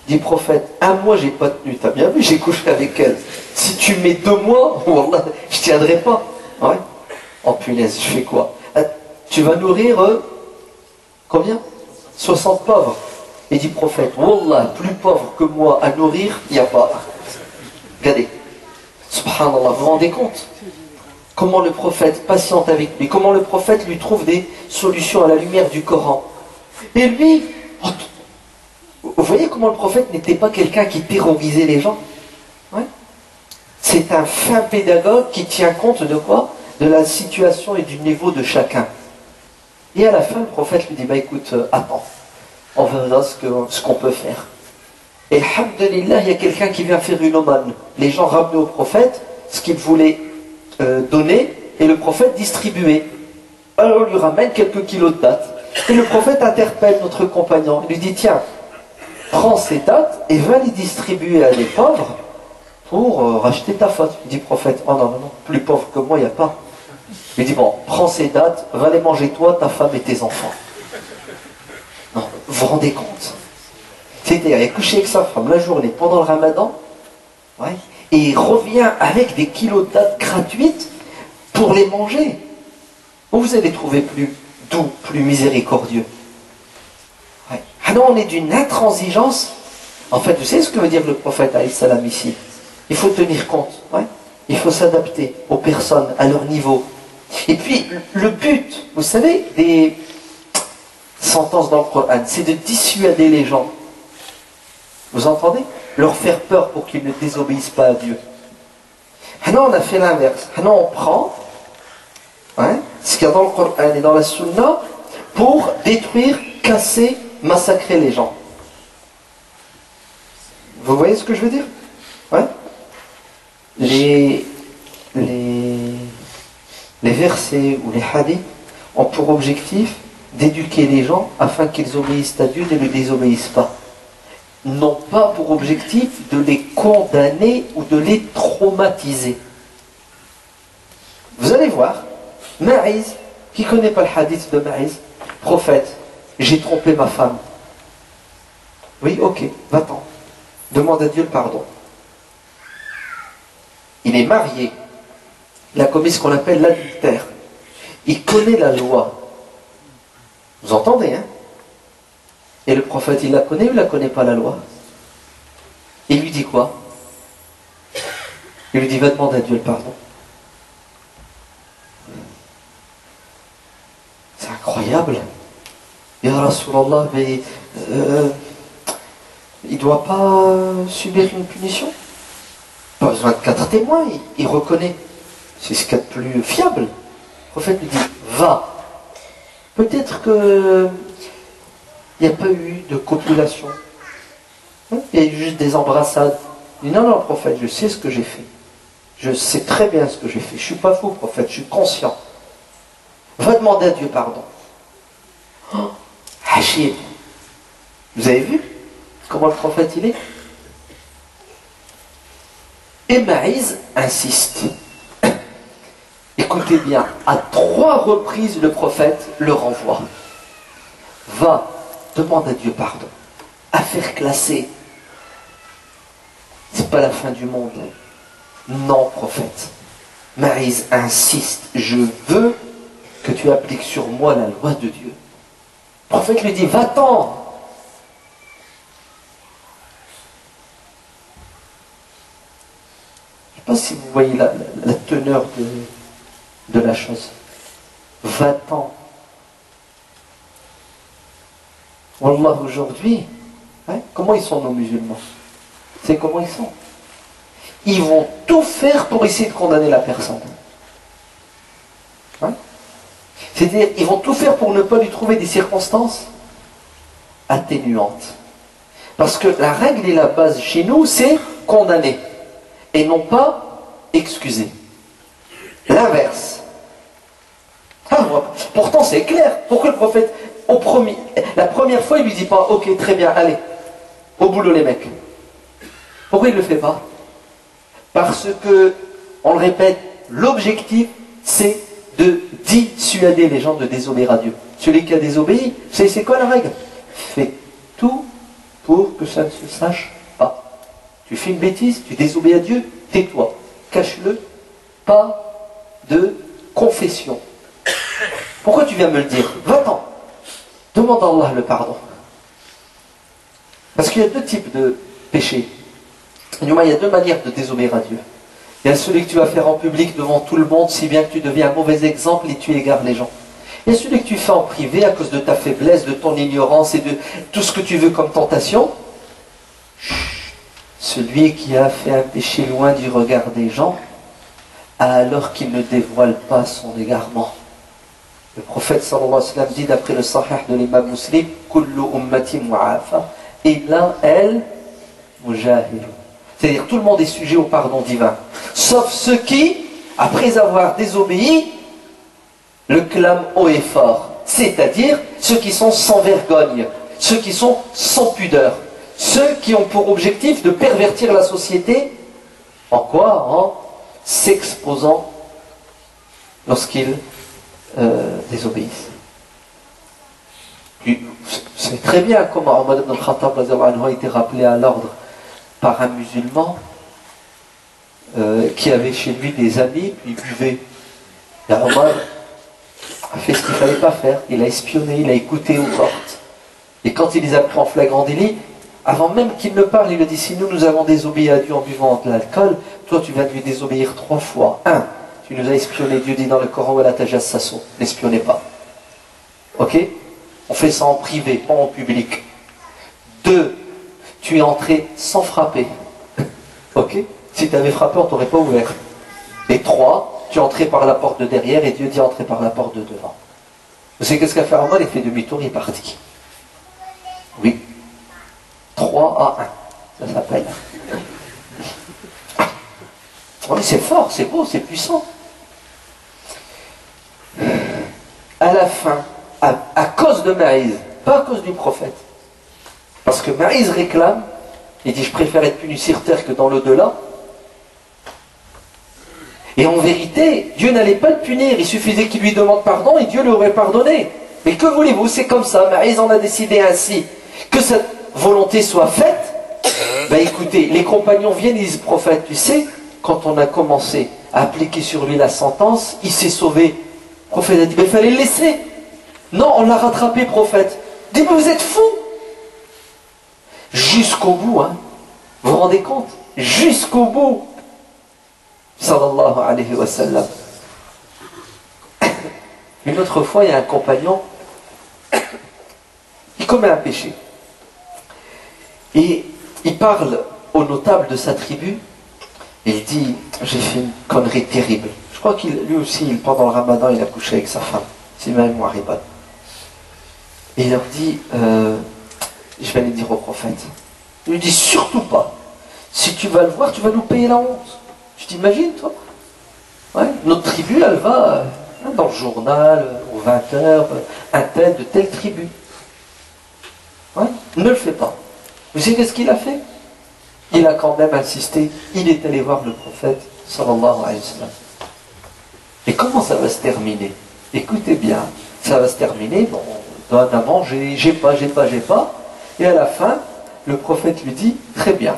Dit prophète, 1 mois j'ai pas tenu, t'as bien vu, j'ai couché avec elle. Si tu mets 2 mois, wallah, je tiendrai pas. Ouais. Oh punaise, je fais quoi? Tu vas nourrir combien? 60 pauvres. Et dit prophète, wallah, plus pauvre que moi à nourrir, il n'y a pas. Regardez. Subhanallah, vous vous rendez compte? Comment le prophète patiente avec lui, comment le prophète lui trouve des solutions à la lumière du Coran. Et lui, vous voyez comment le prophète n'était pas quelqu'un qui terrorisait les gens? Ouais. C'est un fin pédagogue qui tient compte de quoi? De la situation et du niveau de chacun. Et à la fin, le prophète lui dit, bah écoute, attends, on verra ce qu'on peut faire. Et alhamdulillah, il y a quelqu'un qui vient faire une aumône. Les gens ramenaient au prophète ce qu'ils voulaient donner, et le prophète distribuait. Alors on lui ramène quelques kilos de dattes. Et le prophète interpelle notre compagnon. Il lui dit, tiens, prends ces dattes et va les distribuer à des pauvres pour racheter ta faute. Il dit, prophète, oh non, non, non, plus pauvre que moi, il n'y a pas. Il dit, bon, prends ces dattes, va les manger toi, ta femme et tes enfants. Non, vous vous rendez compte? C'est-à-dire, il est couché avec sa femme la journée pendant le ramadan, ouais, et il revient avec des kilos de dattes gratuites pour les manger. Où vous allez trouver plus doux, plus miséricordieux? Ouais. Ah non, on est d'une intransigeance. En fait, vous savez ce que veut dire le prophète alayhi salam ici? Il faut tenir compte, ouais. Il faut s'adapter aux personnes, à leur niveau. Et puis, le but, vous savez, des sentences dans le Coran, c'est de dissuader les gens. Vous entendez? Leur faire peur pour qu'ils ne désobéissent pas à Dieu. Maintenant, on a fait l'inverse. Maintenant, on prend ce qu'il y a dans le Coran et dans la Sunna pour détruire, casser, massacrer les gens. Vous voyez ce que je veux dire? Ouais. Les versets ou les hadiths ont pour objectif d'éduquer les gens afin qu'ils obéissent à Dieu et ne le désobéissent pas. Non pas pour objectif de les condamner ou de les traumatiser. Vous allez voir, Maïs, qui ne connaît pas le hadith de Maïs, prophète, j'ai trompé ma femme. Oui, ok, va-t'en. Demande à Dieu le pardon. Il est marié. Il a commis ce qu'on appelle l'adultère. Il connaît la loi. Vous entendez, hein? Et le prophète, il la connaît ou il ne la connaît pas, la loi? Il lui dit quoi? Il lui dit, va demander à Dieu le pardon. C'est incroyable. Ya Rasulallah, mais il ne doit pas subir une punition? Pas besoin de 4 témoins, il reconnaît. C'est ce qu'il y a de plus fiable. Le prophète lui dit, va. Peut-être que il n'y a pas eu de copulation. Il y a eu juste des embrassades. Il dit, non, non, prophète, je sais ce que j'ai fait. Je sais très bien ce que j'ai fait. Je ne suis pas fou, prophète, je suis conscient. Va demander à Dieu pardon. Oh, Hachir. Vous avez vu comment le prophète il est? Et Maïs insiste. Écoutez bien, à 3 reprises le prophète le renvoie. Va, demande à Dieu pardon. Affaire classée. C'est pas la fin du monde. Non, prophète. Maïs insiste. Je veux que tu appliques sur moi la loi de Dieu. Le prophète lui dit, va-t'en. Je ne sais pas si vous voyez la teneur de la chose. Va-t'en. Wallah, aujourd'hui, comment ils sont nos musulmans? C'est comment ils sont. Ils vont tout faire pour essayer de condamner la personne. C'est-à-dire, ils vont tout faire pour ne pas lui trouver des circonstances atténuantes. Parce que la règle et la base chez nous, c'est condamner. Et non pas excuser. L'inverse. Pourtant, c'est clair. Pourquoi le prophète, la première fois, il ne lui dit pas, ok, très bien, allez, au boulot les mecs. Pourquoi il ne le fait pas? Parce que, on le répète, l'objectif, c'est de dissuader les gens de désobéir à Dieu. Celui qui a désobéi, c'est quoi la règle? Fais tout pour que ça ne se sache pas. Tu fais une bêtise, tu désobéis à Dieu, tais-toi, cache-le, pas de confession. Pourquoi tu viens me le dire? Va-t'en, demande à Allah le pardon. Parce qu'il y a 2 types de péchés. Il y a 2 manières de désobéir à Dieu. Il y a celui que tu vas faire en public devant tout le monde, si bien que tu deviens un mauvais exemple et tu égares les gens. Il y a celui que tu fais en privé à cause de ta faiblesse, de ton ignorance et de tout ce que tu veux comme tentation. Celui qui a fait un péché loin du regard des gens, alors qu'il ne dévoile pas son égarement. Le prophète sallallahu alayhi wa sallam dit d'après le sahih de l'imam Muslim, Kullu ummati mu'afa, illa el mujahidu. C'est-à-dire tout le monde est sujet au pardon divin, sauf ceux qui, après avoir désobéi, le clament haut et fort. C'est-à-dire ceux qui sont sans vergogne, ceux qui sont sans pudeur, ceux qui ont pour objectif de pervertir la société. En quoi? En s'exposant lorsqu'ils désobéissent. C'est très bien comment Omar ibn al-Khattab a été rappelé à l'ordre par un musulman qui avait chez lui des amis, puis il buvait. Et Omar a fait ce qu'il ne fallait pas faire. Il a espionné, il a écouté aux portes. Et quand il les a pris en flagrant délit, avant même qu'il ne parle, il a dit, si nous avons désobéi à Dieu en buvant de l'alcool, toi tu vas lui désobéir 3 fois. 1, tu nous as espionné, Dieu dit dans le Coran, wala tajassasu, n'espionnez pas. Ok? On fait ça en privé, pas en public. 2, tu es entré sans frapper. Ok? Si tu avais frappé, on ne t'aurait pas ouvert. Et 3, tu es entré par la porte de derrière et Dieu dit entrer par la porte de devant. Vous savez qu'est-ce qu'a fait Omar? Il fait demi-tour, il est parti. Oui. 3 à 1, ça s'appelle. Oui, c'est fort, c'est beau, c'est puissant. À la fin, à cause de Maïs, pas à cause du prophète. Parce que Maïs réclame, il dit, je préfère être puni sur terre que dans l'au-delà. Et en vérité, Dieu n'allait pas le punir, il suffisait qu'il lui demande pardon et Dieu lui aurait pardonné. Mais que voulez-vous, c'est comme ça, Maïs en a décidé ainsi. Que cette volonté soit faite, ben écoutez, les compagnons viennent et disent, prophète, tu sais, quand on a commencé à appliquer sur lui la sentence, il s'est sauvé. Le prophète a dit, mais il fallait le laisser. Non, on l'a rattrapé, prophète. Il dit, mais vous êtes fou. Jusqu'au bout, hein. Vous vous rendez compte? Jusqu'au bout. Sallallahu alayhi wa sallam. Une autre fois, il y a un compagnon, il commet un péché. Et il parle aux notables de sa tribu, et il dit, j'ai fait une connerie terrible. Je crois qu'il, lui aussi, pendant le ramadan, il a couché avec sa femme. C'est même Mouariban. Et il leur dit, je vais aller dire au prophète. Il lui dit, surtout pas. Si tu vas le voir, tu vas nous payer la honte. Tu t'imagines, toi? Ouais, notre tribu, elle va dans le journal, aux 20h, un tel de telle tribu. Ouais, ne le fais pas. Vous savez ce qu'il a fait? Il a quand même insisté. Il est allé voir le prophète, sallallahu alayhi wa sallam. Et comment ça va se terminer? Écoutez bien, ça va se terminer, bon, on donne à manger, j'ai pas. Et à la fin, le prophète lui dit, très bien,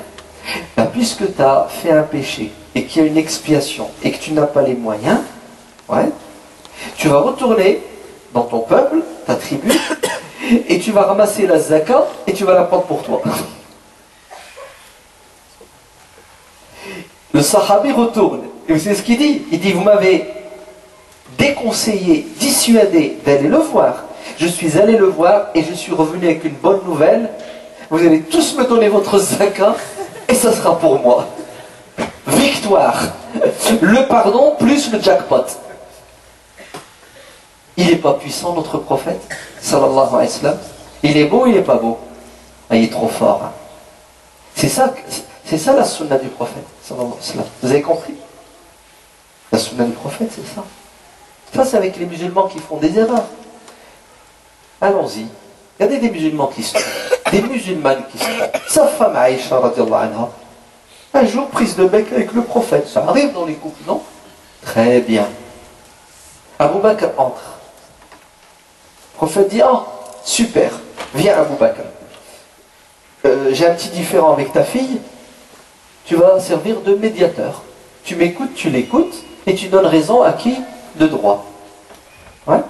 ben, puisque tu as fait un péché, et qu'il y a une expiation, et que tu n'as pas les moyens, ouais, tu vas retourner dans ton peuple, ta tribu, et tu vas ramasser la zaka, et tu vas la prendre pour toi. Le sahabi retourne, et vous savez ce qu'il dit? Il dit, vous m'avez déconseillé, dissuadé d'aller le voir. Je suis allé le voir, et je suis revenu avec une bonne nouvelle. Vous allez tous me donner votre zaka, et ça sera pour moi. Victoire. Le pardon plus le jackpot. Il n'est pas puissant, notre prophète, sallallahu alayhi wa sallam. Il est beau, il n'est pas beau. Ah, il est trop fort. Hein. C'est ça la sunna du prophète, sallallahu alayhi wa sallam. Vous avez compris? La sunna du prophète, c'est ça. Ça, c'est avec les musulmans qui font des erreurs. Allons-y. Regardez des musulmans qui se trompent. Des musulmanes qui se trompent. Sa femme Aïcha, radiallahu anha, un jour prise de bec avec le prophète. Ça arrive dans les couples, non? Très bien. Abu Bakr entre. Le prophète dit, oh, super, viens Abu Bakr. J'ai un petit différend avec ta fille, tu vas servir de médiateur. Tu m'écoutes, tu l'écoutes, et tu donnes raison à qui? De droit. Ouais?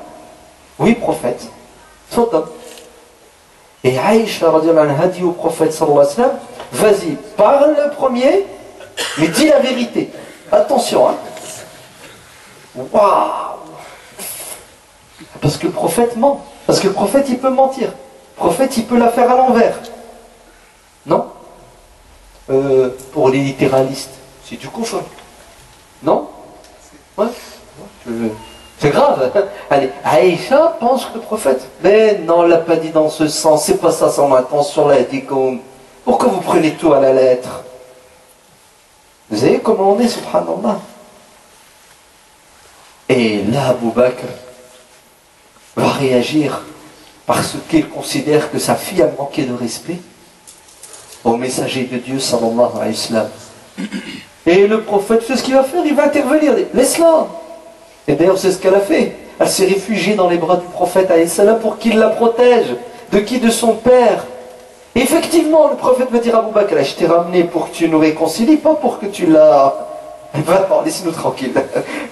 Oui, prophète. Sautant. Et Aïcha radiallahu anha dit au prophète sallallahu alayhi wa sallam, vas-y, parle le premier, mais dis la vérité. Attention, hein. Waouh! Parce que le prophète ment. Parce que le prophète, il peut mentir. Le prophète, il peut la faire à l'envers. Non? Pour les littéralistes, c'est du kufr. Non? Ouais. C'est grave. Allez, Aïcha pense que le prophète. Mais non, on l'a pas dit dans ce sens. C'est pas ça son intention, là, dit comme. Pourquoi vous prenez tout à la lettre? Vous savez comment on est, subhanallah. Et là, Abu Bakr va réagir parce qu'il considère que sa fille a manqué de respect au messager de Dieu, sallallahu alayhi wa sallam. Et le prophète, c'est ce qu'il va faire, il va intervenir. Laisse-la. Et d'ailleurs, c'est ce qu'elle a fait. Elle s'est réfugiée dans les bras du prophète alayhi salam pour qu'il la protège. De qui? De son père. Et effectivement, le prophète va dire à Abu Bakr, je t'ai ramené pour que tu nous réconcilies, pas pour que tu la... Va, laisse-nous tranquille.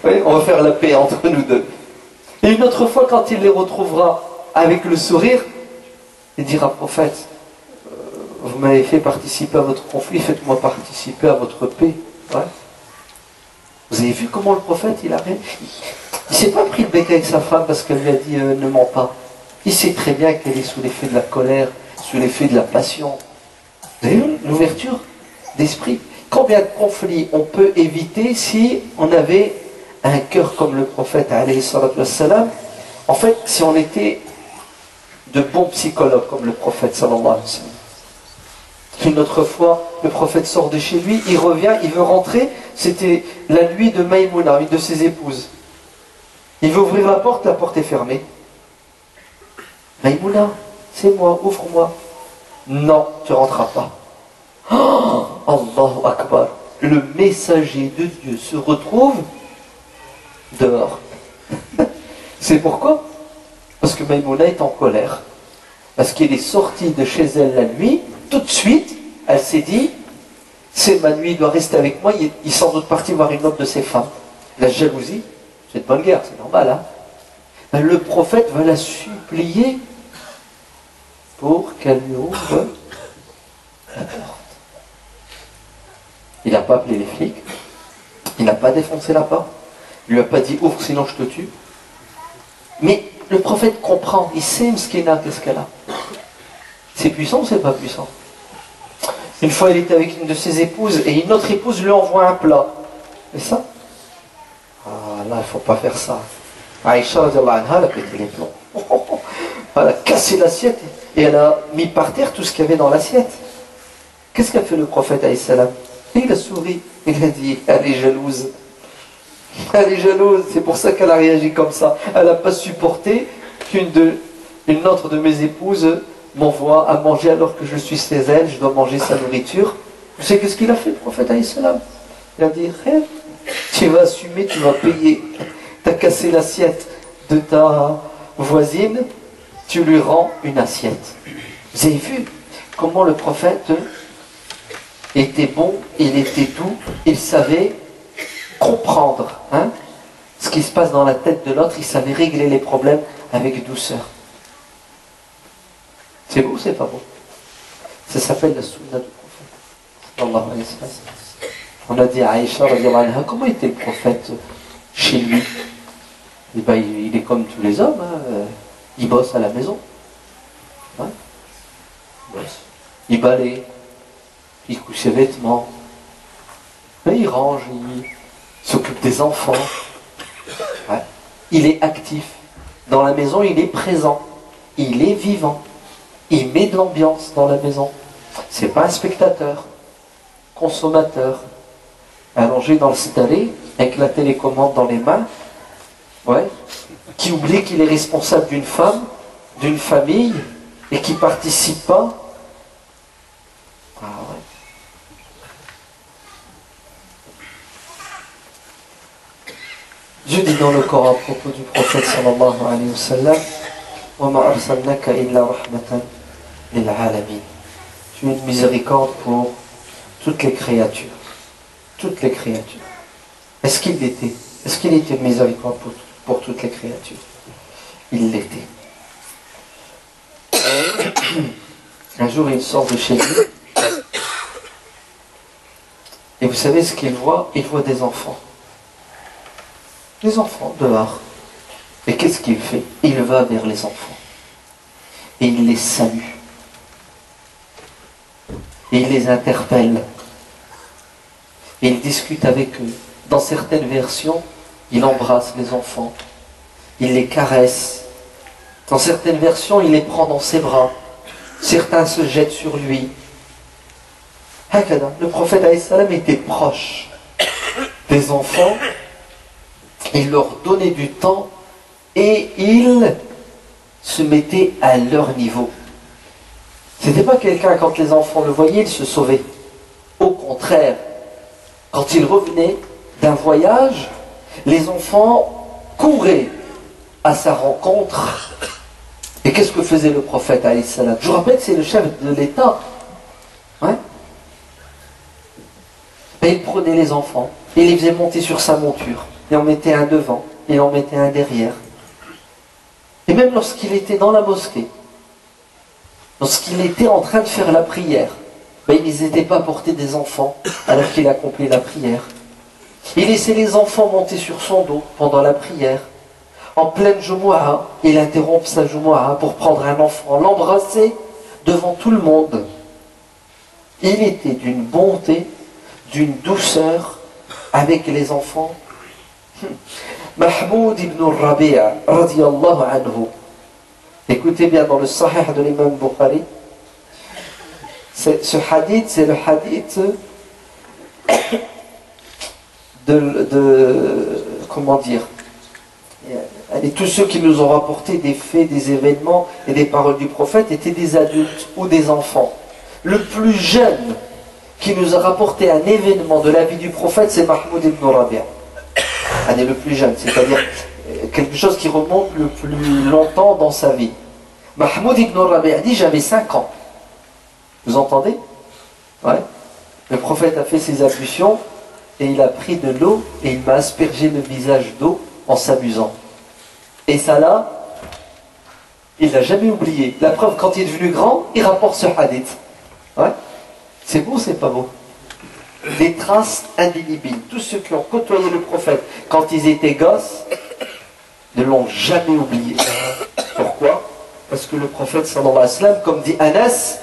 Oui, on va faire la paix entre nous deux. Et une autre fois, quand il les retrouvera avec le sourire, il dira, prophète, vous m'avez fait participer à votre conflit, faites-moi participer à votre paix. Ouais. Vous avez vu comment le prophète, il a réagi? Il ne s'est pas pris le bec avec sa femme parce qu'elle lui a dit ne mens pas. Il sait très bien qu'elle est sous l'effet de la colère, sous l'effet de la passion. Vous avez vu l'ouverture d'esprit? Combien de conflits on peut éviter si on avait un cœur comme le prophète alayhi salatu wassalam? En fait, si on était de bons psychologues comme le prophète sallallahu alayhi wa sallam. Une autre fois, le prophète sort de chez lui, il revient, il veut rentrer. C'était la nuit de Maïmouna, une de ses épouses. Il veut ouvrir la porte est fermée. Maïmouna, c'est moi, ouvre-moi. Non, tu ne rentreras pas. Oh, Allahu Akbar. Le messager de Dieu se retrouve dehors. C'est pourquoi? Parce que Maïmouna est en colère. Parce qu'elle est sortie de chez elle la nuit. Tout de suite, elle s'est dit, c'est ma nuit, il doit rester avec moi, il est sans doute parti voir une autre de ses femmes. La jalousie, c'est de bonne guerre, c'est normal. Hein? Ben, le prophète va la supplier pour qu'elle lui ouvre la porte. Il n'a pas appelé les flics, il n'a pas défoncé la porte, il lui a pas dit ouvre sinon je te tue. Mais le prophète comprend, il sait ce qu'elle a, qu'est-ce qu'elle a. C'est puissant ou c'est pas puissant? Une fois, il était avec une de ses épouses et une autre épouse lui envoie un plat. Et ça? Ah là, il ne faut pas faire ça. Aïcha, elle a pété les plombs. Elle a cassé l'assiette et elle a mis par terre tout ce qu'il y avait dans l'assiette. Qu'est-ce qu'a fait le prophète alayhi salam? Il a souri. Il a dit, elle est jalouse. Elle est jalouse, c'est pour ça qu'elle a réagi comme ça. Elle n'a pas supporté qu'une autre de mes épouses m'envoie à manger alors que je suis chez elle, je dois manger sa nourriture. Vous savez qu'est-ce qu'il a fait, le prophète alayhi salam? Il a dit, tu vas assumer, tu vas payer. Tu as cassé l'assiette de ta voisine, tu lui rends une assiette. Vous avez vu comment le prophète était bon, il était doux, il savait comprendre ce qui se passe dans la tête de l'autre, il savait régler les problèmes avec douceur. C'est beau ou c'est pas beau? Ça s'appelle la sunna du prophète. On a dit à Aïcha, comment était le prophète chez lui? Et ben, il est comme tous les hommes, il bosse à la maison. Il bosse. Il balaye, il couche ses vêtements, il range, il s'occupe des enfants. Il est actif. Dans la maison, il est présent. Il est vivant. Il met de l'ambiance dans la maison. C'est pas un spectateur, consommateur, allongé dans le salé avec la télécommande dans les mains, qui oublie qu'il est responsable d'une femme, d'une famille et qui participe pas. Dieu dit dans le Coran à propos du prophète sallallahu alayhi wa sallam, وَمَا أَرْسَلْنَاكَ إِلَّا رَحْمَةً لِلْعَالَمِينَ. Tu es une miséricorde pour toutes les créatures. Toutes les créatures. Est-ce qu'il l'était? Est-ce qu'il était une miséricorde pour toutes les créatures? Il l'était. Un jour, il sort de chez lui. Et vous savez ce qu'il voit? Il voit des enfants. Des enfants dehors. Et qu'est-ce qu'il fait? Il va vers les enfants. Et il les salue. Et il les interpelle. Et il discute avec eux. Dans certaines versions, il embrasse les enfants. Il les caresse. Dans certaines versions, il les prend dans ses bras. Certains se jettent sur lui. Le prophète alayhi salam était proche des enfants. Il leur donnait du temps et il se mettait à leur niveau. C'était pas quelqu'un, quand les enfants le voyaient, il se sauvait. Au contraire, quand il revenait d'un voyage, les enfants couraient à sa rencontre. Et qu'est-ce que faisait le prophète alayhi salam? Je vous rappelle que c'est le chef de l'État. Ouais. Et il prenait les enfants, et il les faisait monter sur sa monture. Et on mettait un devant, et on mettait un derrière. Et même lorsqu'il était dans la mosquée, lorsqu'il était en train de faire la prière, ben, ils n'étaient pas portés des enfants alors qu'il accomplait la prière. Il laissait les enfants monter sur son dos pendant la prière. En pleine Jumu'ah, il interrompt sa Jumu'ah pour prendre un enfant, l'embrasser devant tout le monde. Il était d'une bonté, d'une douceur avec les enfants. Mahmoud ibn Rabi'a, radiyallahu anhu. Écoutez bien, dans le Sahih de l'imam Bukhari, ce hadith, c'est le hadith comment dire, et tous ceux qui nous ont rapporté des faits, des événements et des paroles du prophète étaient des adultes ou des enfants. Le plus jeune qui nous a rapporté un événement de la vie du prophète, c'est Mahmoud ibn Rabi'a. Le plus jeune, c'est-à-dire quelque chose qui remonte le plus longtemps dans sa vie. Mahmoud ibn Rabi'a dit: j'avais 5 ans. Vous entendez? Ouais. Le prophète a fait ses ablutions et il a pris de l'eau et il m'a aspergé le visage d'eau en s'amusant. Et ça là, il l'a jamais oublié. La preuve, quand il est devenu grand, il rapporte ce hadith. Ouais. C'est beau, c'est pas beau? Des traces indélébiles. Tous ceux qui ont côtoyé le prophète quand ils étaient gosses ne l'ont jamais oublié. Pourquoi? Parce que le prophète sallallahu alayhi wa sallam, comme dit Anas,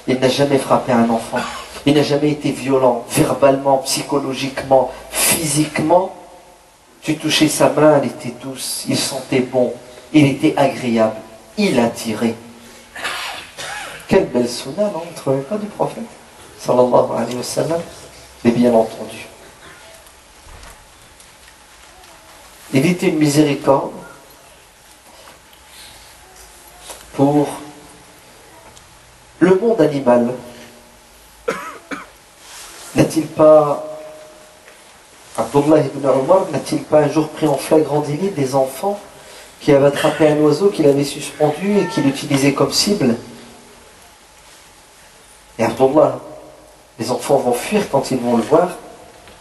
il n'a jamais frappé un enfant. Il n'a jamais été violent, verbalement, psychologiquement, physiquement. Tu touchais sa main, elle était douce, il sentait bon, il était agréable, il attirait. Quelle belle sunna, non? Vous ne trouvez pas, du prophète sallallahu alayhi wa sallam? Mais bien entendu, il était une miséricorde pour le monde animal. N'a-t-il pas, Abdullah ibn Umar, n'a-t-il pas un jour pris en flagrant délit des enfants qui avaient attrapé un oiseau qu'il avait suspendu et qu'il utilisait comme cible? Et Abdullah, les enfants vont fuir quand ils vont le voir.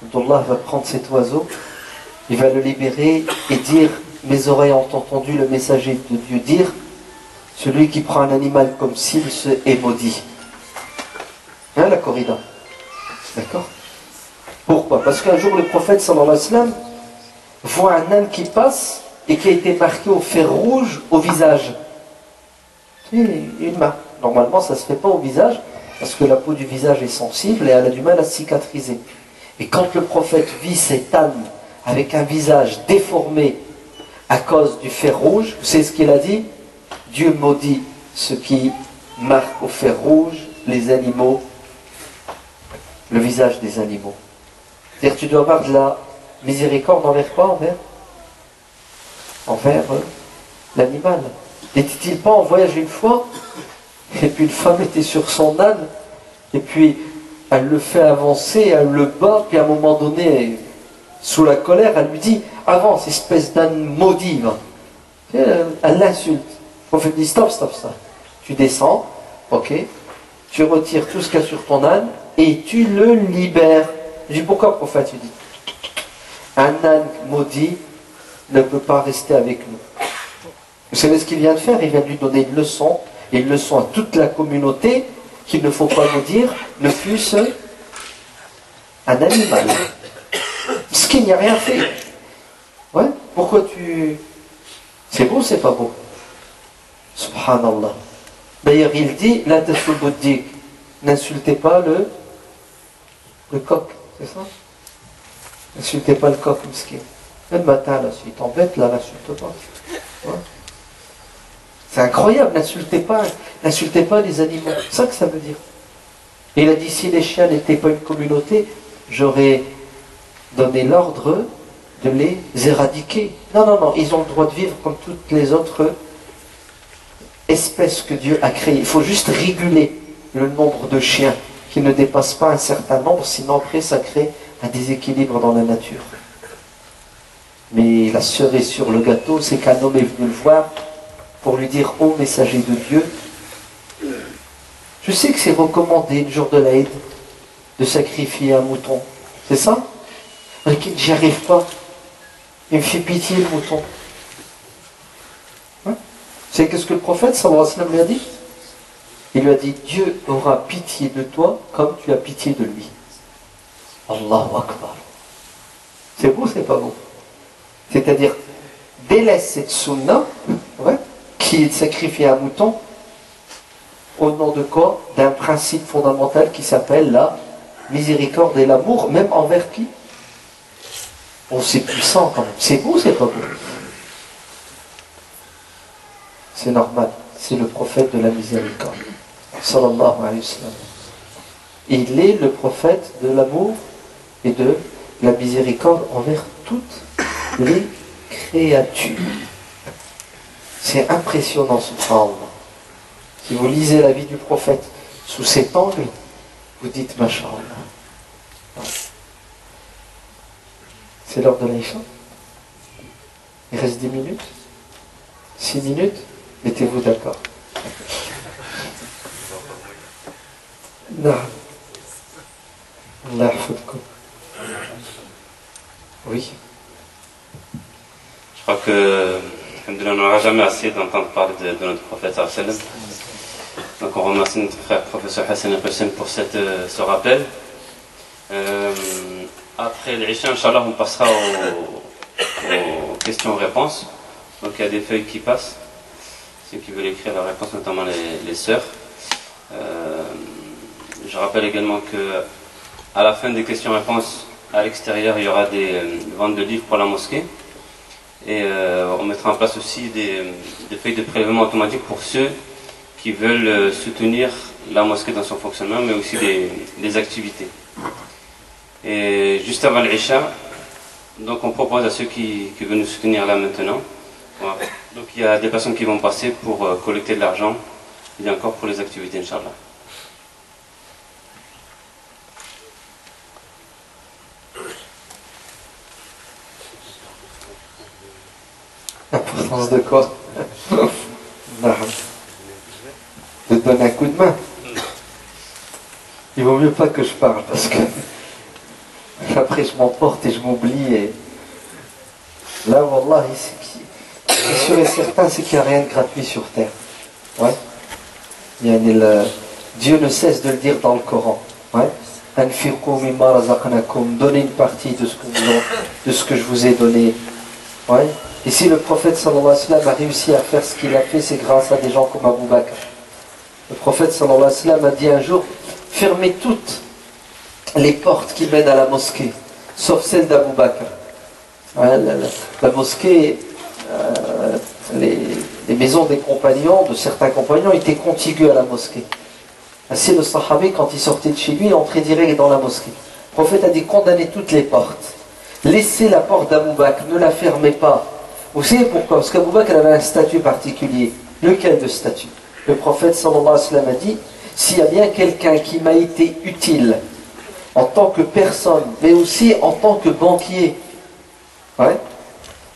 Abdullah va prendre cet oiseau, il va le libérer et dire: mes oreilles ont entendu le messager de Dieu dire: celui qui prend un animal comme cible est maudit. Hein, la corrida? D'accord? Pourquoi? Parce qu'un jour le prophète sallallahu alayhi wa sallam voit un âne qui passe et qui a été marqué au fer rouge au visage. Une main. Normalement ça ne se fait pas au visage parce que la peau du visage est sensible et elle a du mal à cicatriser. Et quand le prophète vit cet âne avec un visage déformé à cause du fer rouge, vous savez ce qu'il a dit? Dieu maudit ce qui marque au fer rouge les animaux, le visage des animaux. C'est-à-dire que tu dois avoir de la miséricorde envers quoi? Envers l'animal. N'était-il pas en voyage une fois, et puis une femme était sur son âne, et puis elle le fait avancer, elle le bat, puis à un moment donné, sous la colère, elle lui dit: avance, espèce d'âne maudit. Elle l'insulte. Le prophète dit: stop. Tu descends, ok, tu retires tout ce qu'il y a sur ton âne, et tu le libères. Je dis: pourquoi, prophète? Il dit: un âne maudit ne peut pas rester avec nous. Vous savez ce qu'il vient de faire? Il vient de lui donner une leçon, et une leçon à toute la communauté, qu'il ne faut pas maudire, ne fût-ce un animal. Parce qu'il n'y a rien fait. Ouais. Pourquoi tu C'est beau, c'est pas beau? Subhanallah. D'ailleurs, il dit, la tasubuddik, n'insultez pas le coq, c'est ça? N'insultez pas le coq, miskin. Le matin, là, s'il t'embête, là, n'insulte pas. Ouais. C'est incroyable, n'insultez pas les animaux. C'est ça que ça veut dire. Et il a dit, si les chiens n'étaient pas une communauté, j'aurais donné l'ordre de les éradiquer. Non, non, non, ils ont le droit de vivre comme toutes les autres espèces que Dieu a créées. Il faut juste réguler le nombre de chiens qui ne dépasse pas un certain nombre, sinon après ça crée un déséquilibre dans la nature. Mais la cerise sur le gâteau, c'est qu'un homme est venu le voir pour lui dire, ô messager de Dieu, je sais que c'est recommandé le jour de l'Aïd de sacrifier un mouton, c'est ça? Mais j'y arrive pas, il me fait pitié le mouton. Hein? C'est qu'est-ce que le prophète sallallahu alayhi wa sallam lui a dit? Il lui a dit, Dieu aura pitié de toi comme tu as pitié de lui. Allahu Akbar. C'est beau, c'est pas beau? C'est-à-dire, délaisse cette sunna, ouais, qui est de sacrifier un mouton, au nom de quoi? D'un principe fondamental qui s'appelle la miséricorde et l'amour, même envers qui? Oh, c'est puissant quand même. C'est beau, c'est pas beau? C'est normal. C'est le prophète de la miséricorde. Sallallahu alayhi wa sallam. Il est le prophète de l'amour et de la miséricorde envers toutes les créatures. C'est impressionnant, subhanallah. Si vous lisez la vie du prophète sous cet angle, vous dites Masha'Allah. C'est l'heure de l'Aïcha. Il reste 10 minutes, 6 minutes, mettez-vous d'accord. Non. Allah yahfadkoum. Oui. Je crois que on n'aura jamais assez d'entendre parler de notre prophète sallallahu alayhi wa sallam. Donc on remercie notre frère professeur Hassan Hussein pour ce rappel. Après l'Isha, Inch'Allah, on passera aux questions-réponses. Donc il y a des feuilles qui passent. Ceux qui veulent écrire la réponse, notamment les sœurs. Je rappelle également que à la fin des questions-réponses, à l'extérieur, il y aura des ventes de livres pour la mosquée. Et on mettra en place aussi des feuilles de prélèvement automatique pour ceux qui veulent soutenir la mosquée dans son fonctionnement, mais aussi des activités. Et juste avant l'Isha, donc on propose à ceux qui veulent nous soutenir là maintenant. Voilà. Donc il y a des personnes qui vont passer pour collecter de l'argent, et encore pour les activités, Inch'Allah. L'importance de quoi? De donner un coup de main. Il vaut mieux pas que je parle parce que après je m'emporte et je m'oublie. Et là, wallah, ce qui est sûr et certain, c'est qu'il n'y a rien de gratuit sur terre. Ouais. Dieu ne cesse de le dire dans le Coran. Ouais. Donnez une partie de ce que je vous ai donné. Ouais. Et si le prophète sallallahu alayhi wa sallam a réussi à faire ce qu'il a fait, c'est grâce à des gens comme Abu Bakr. Le prophète sallallahu alayhi wa sallam a dit un jour, fermez toutes les portes qui mènent à la mosquée, sauf celle d'Abu Bakr. La mosquée, les maisons des compagnons, de certains compagnons, étaient contiguës à la mosquée. Ainsi le sahabi, quand il sortait de chez lui, il entrait direct dans la mosquée. Le prophète a dit, condamnez toutes les portes. Laissez la porte d'Abu Bakr, ne la fermez pas. Vous savez pourquoi? Parce qu'Abu Bakr avait un statut particulier. Lequel de statut? Le prophète sallallahu alayhi wa sallam a dit, s'il y a bien quelqu'un qui m'a été utile en tant que personne, mais aussi en tant que banquier, ouais,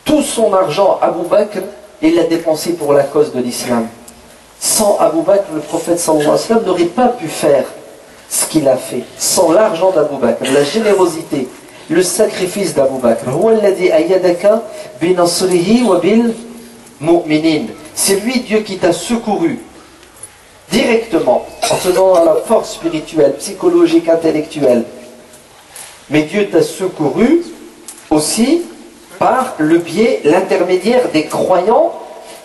tout son argent, Abu Bakr, il l'a dépensé pour la cause de l'islam. Sans Abu Bakr, le prophète sallallahu alayhi wa sallam n'aurait pas pu faire ce qu'il a fait. Sans l'argent d'Abu Bakr, la générosité, le sacrifice d'Abu Bakr. C'est lui, Dieu, qui t'a secouru directement, en te donnant la force spirituelle, psychologique, intellectuelle. Mais Dieu t'a secouru aussi par le biais, l'intermédiaire des croyants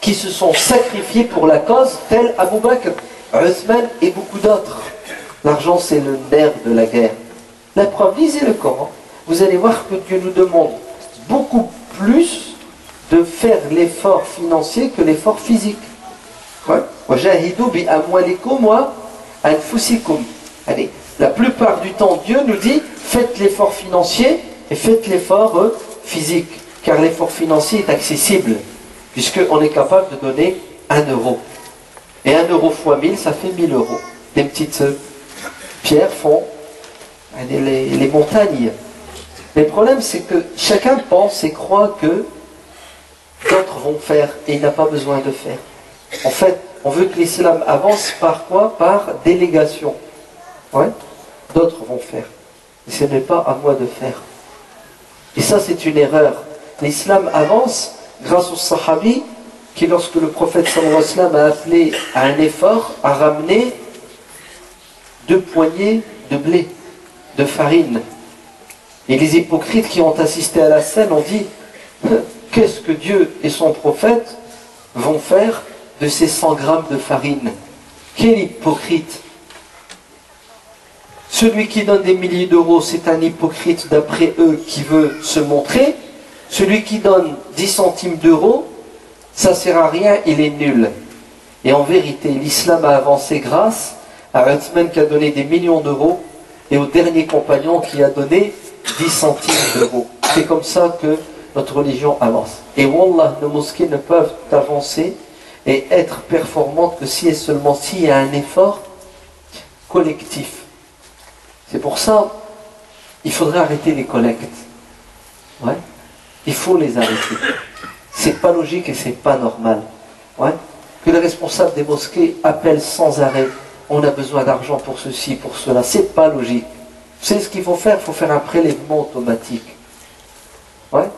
qui se sont sacrifiés pour la cause, tels Abu Bakr, Uthman et beaucoup d'autres. L'argent, c'est le nerf de la guerre. La preuve, lisez le Coran. Vous allez voir que Dieu nous demande beaucoup plus de faire l'effort financier que l'effort physique. وَجَاهِدُوا بِأَمْوَالِكُمْ وَأَنفُسِكُمْ. Allez, la plupart du temps, Dieu nous dit faites l'effort financier et faites l'effort physique. Car l'effort financier est accessible, puisqu'on est capable de donner 1 euro. Et 1 euro fois 1000, ça fait 1000 euros. Des petites pierres font les montagnes. Mais le problème, c'est que chacun pense et croit que d'autres vont faire et il n'a pas besoin de faire. En fait, on veut que l'islam avance par quoi? Par délégation. Ouais. D'autres vont faire. Et ce n'est pas à moi de faire. Et ça, c'est une erreur. L'islam avance grâce aux sahabis qui, lorsque le prophète sallallahu alayhi wa sallam a appelé à un effort, a ramené 2 poignées de blé, de farine. Et les hypocrites qui ont assisté à la scène ont dit qu'est-ce que Dieu et son prophète vont faire de ces 100 grammes de farine? Quel hypocrite! Celui qui donne des milliers d'euros, c'est un hypocrite d'après eux qui veut se montrer. Celui qui donne 10 centimes d'euros, ça ne sert à rien, il est nul. Et en vérité, l'islam a avancé grâce à Uthman qui a donné des millions d'euros et au dernier compagnon qui a donné 10 centimes d'euros. C'est comme ça que notre religion avance. Et wallah, nos mosquées ne peuvent avancer et être performantes que si et seulement s'il y a un effort collectif. C'est pour ça il faudrait arrêter les collectes. Ouais. Il faut les arrêter. C'est pas logique et c'est pas normal. Ouais. Que les responsables des mosquées appellent sans arrêt. On a besoin d'argent pour ceci, pour cela. C'est pas logique. Vous savez ce qu'il faut faire? Il faut faire un prélèvement automatique. Ouais.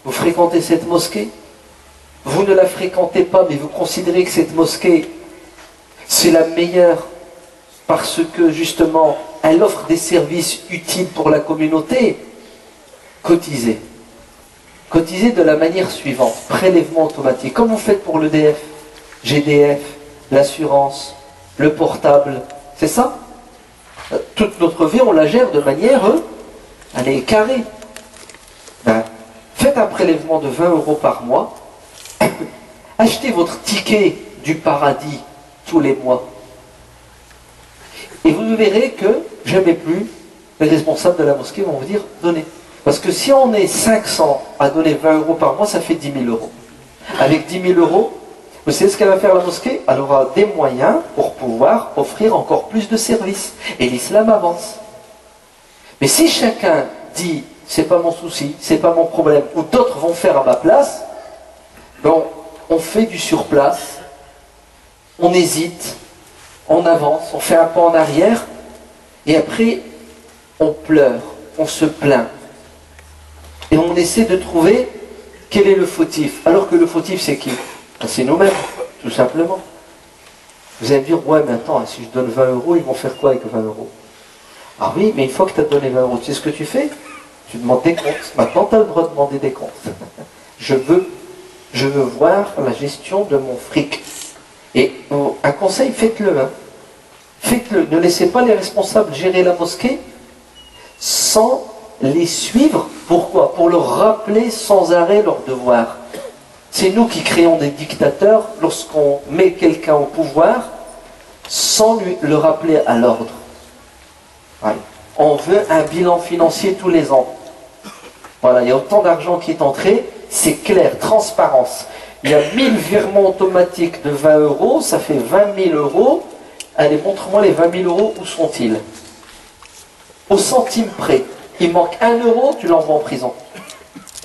Vous fréquentez cette mosquée? Vous ne la fréquentez pas, mais vous considérez que cette mosquée, c'est la meilleure parce que justement, elle offre des services utiles pour la communauté. Cotisez. Cotisez de la manière suivante. Prélèvement automatique. Comme vous faites pour l'EDF, GDF, l'assurance, le portable. C'est ça? Toute notre vie, on la gère de manière, elle est carrée. Ben, faites un prélèvement de 20 euros par mois. Achetez votre ticket du paradis tous les mois. Et vous verrez que, jamais plus, les responsables de la mosquée vont vous dire, donnez. Parce que si on est 500 à donner 20 euros par mois, ça fait 10 000 euros. Avec 10 000 euros, vous savez ce qu'elle va faire la mosquée? Elle aura des moyens pour pouvoir offrir encore plus de services. Et l'islam avance. Mais si chacun dit, c'est pas mon souci, c'est pas mon problème, ou d'autres vont faire à ma place, bon, on fait du surplace, on hésite, on avance, on fait un pas en arrière, et après, on pleure, on se plaint. Et on essaie de trouver quel est le fautif. Alors que le fautif, c'est qui? C'est nous-mêmes, tout simplement. Vous allez me dire, ouais, mais attends, si je donne 20 euros, ils vont faire quoi avec 20 euros? Ah oui, mais une fois que tu as donné 20 euros, tu sais ce que tu fais? Tu demandes des comptes. Maintenant, tu as le droit de demander des comptes. Je veux voir la gestion de mon fric. Et un conseil, faites-le. Hein. Faites-le. Ne laissez pas les responsables gérer la mosquée sans les suivre. Pourquoi? Pour leur rappeler sans arrêt leurs devoirs. C'est nous qui créons des dictateurs lorsqu'on met quelqu'un au pouvoir sans le rappeler à l'ordre. Ouais. On veut un bilan financier tous les ans. Voilà, il y a autant d'argent qui est entré, c'est clair, transparence. Il y a 1000 virements automatiques de 20 euros, ça fait 20 000 euros. Allez, montre-moi les 20 000 euros, où sont-ils? Au centime près. Il manque 1 euro, tu l'envoies en prison.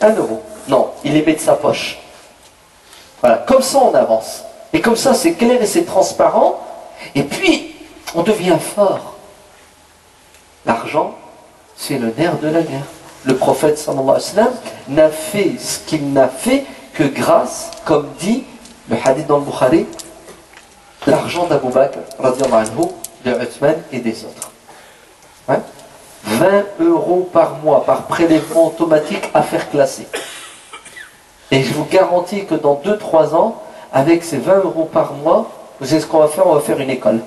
1 euro. Non, il les met de sa poche. Voilà, comme ça on avance. Et comme ça c'est clair et c'est transparent. Et puis, on devient fort. L'argent, c'est le nerf de la guerre. Le prophète sallallahu alayhi wa sallam n'a fait ce qu'il n'a fait que grâce, comme dit le hadith dans le Bukhari, l'argent d'Abu Bakr, radiyallahu anhu, de Uthman et des autres. Hein? 20 euros par mois, par prélèvement automatique, affaire classée. Et je vous garantis que dans 2-3 ans, avec ces 20 € par mois, vous savez ce qu'on va faire? On va faire une école.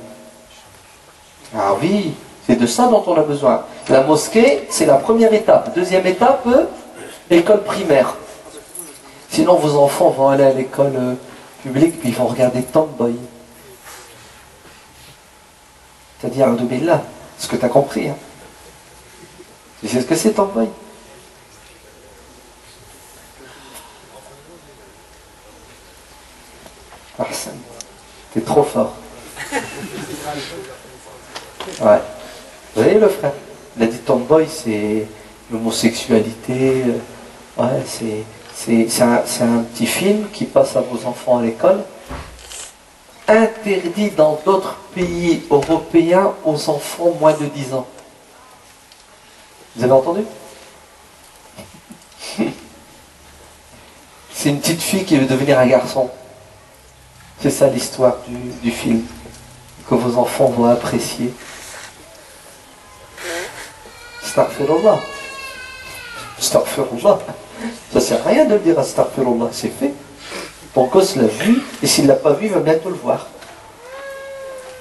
Ah oui, c'est de ça dont on a besoin. La mosquée, c'est la première étape. Deuxième étape, l'école primaire. Sinon, vos enfants vont aller à l'école publique, puis ils vont regarder Tomboy. C'est-à-dire, Alhamdoulilah, ce que tu as compris. Hein. Tu sais ce que c'est, Tomboy? Arsène, t'es trop fort. Ouais. Vous voyez le frère? Il a dit Tomboy, c'est l'homosexualité. Ouais, c'est un petit film qui passe à vos enfants à l'école. Interdit dans d'autres pays européens aux enfants moins de 10 ans. Vous avez entendu? C'est une petite fille qui veut devenir un garçon. C'est ça l'histoire du film que vos enfants vont apprécier. Astaghfirullah. Astaghfirullah. Ça sert à rien de le dire Astaghfirullah, c'est fait. Ton gosse l'a vu, et s'il ne l'a pas vu, il va bientôt le voir.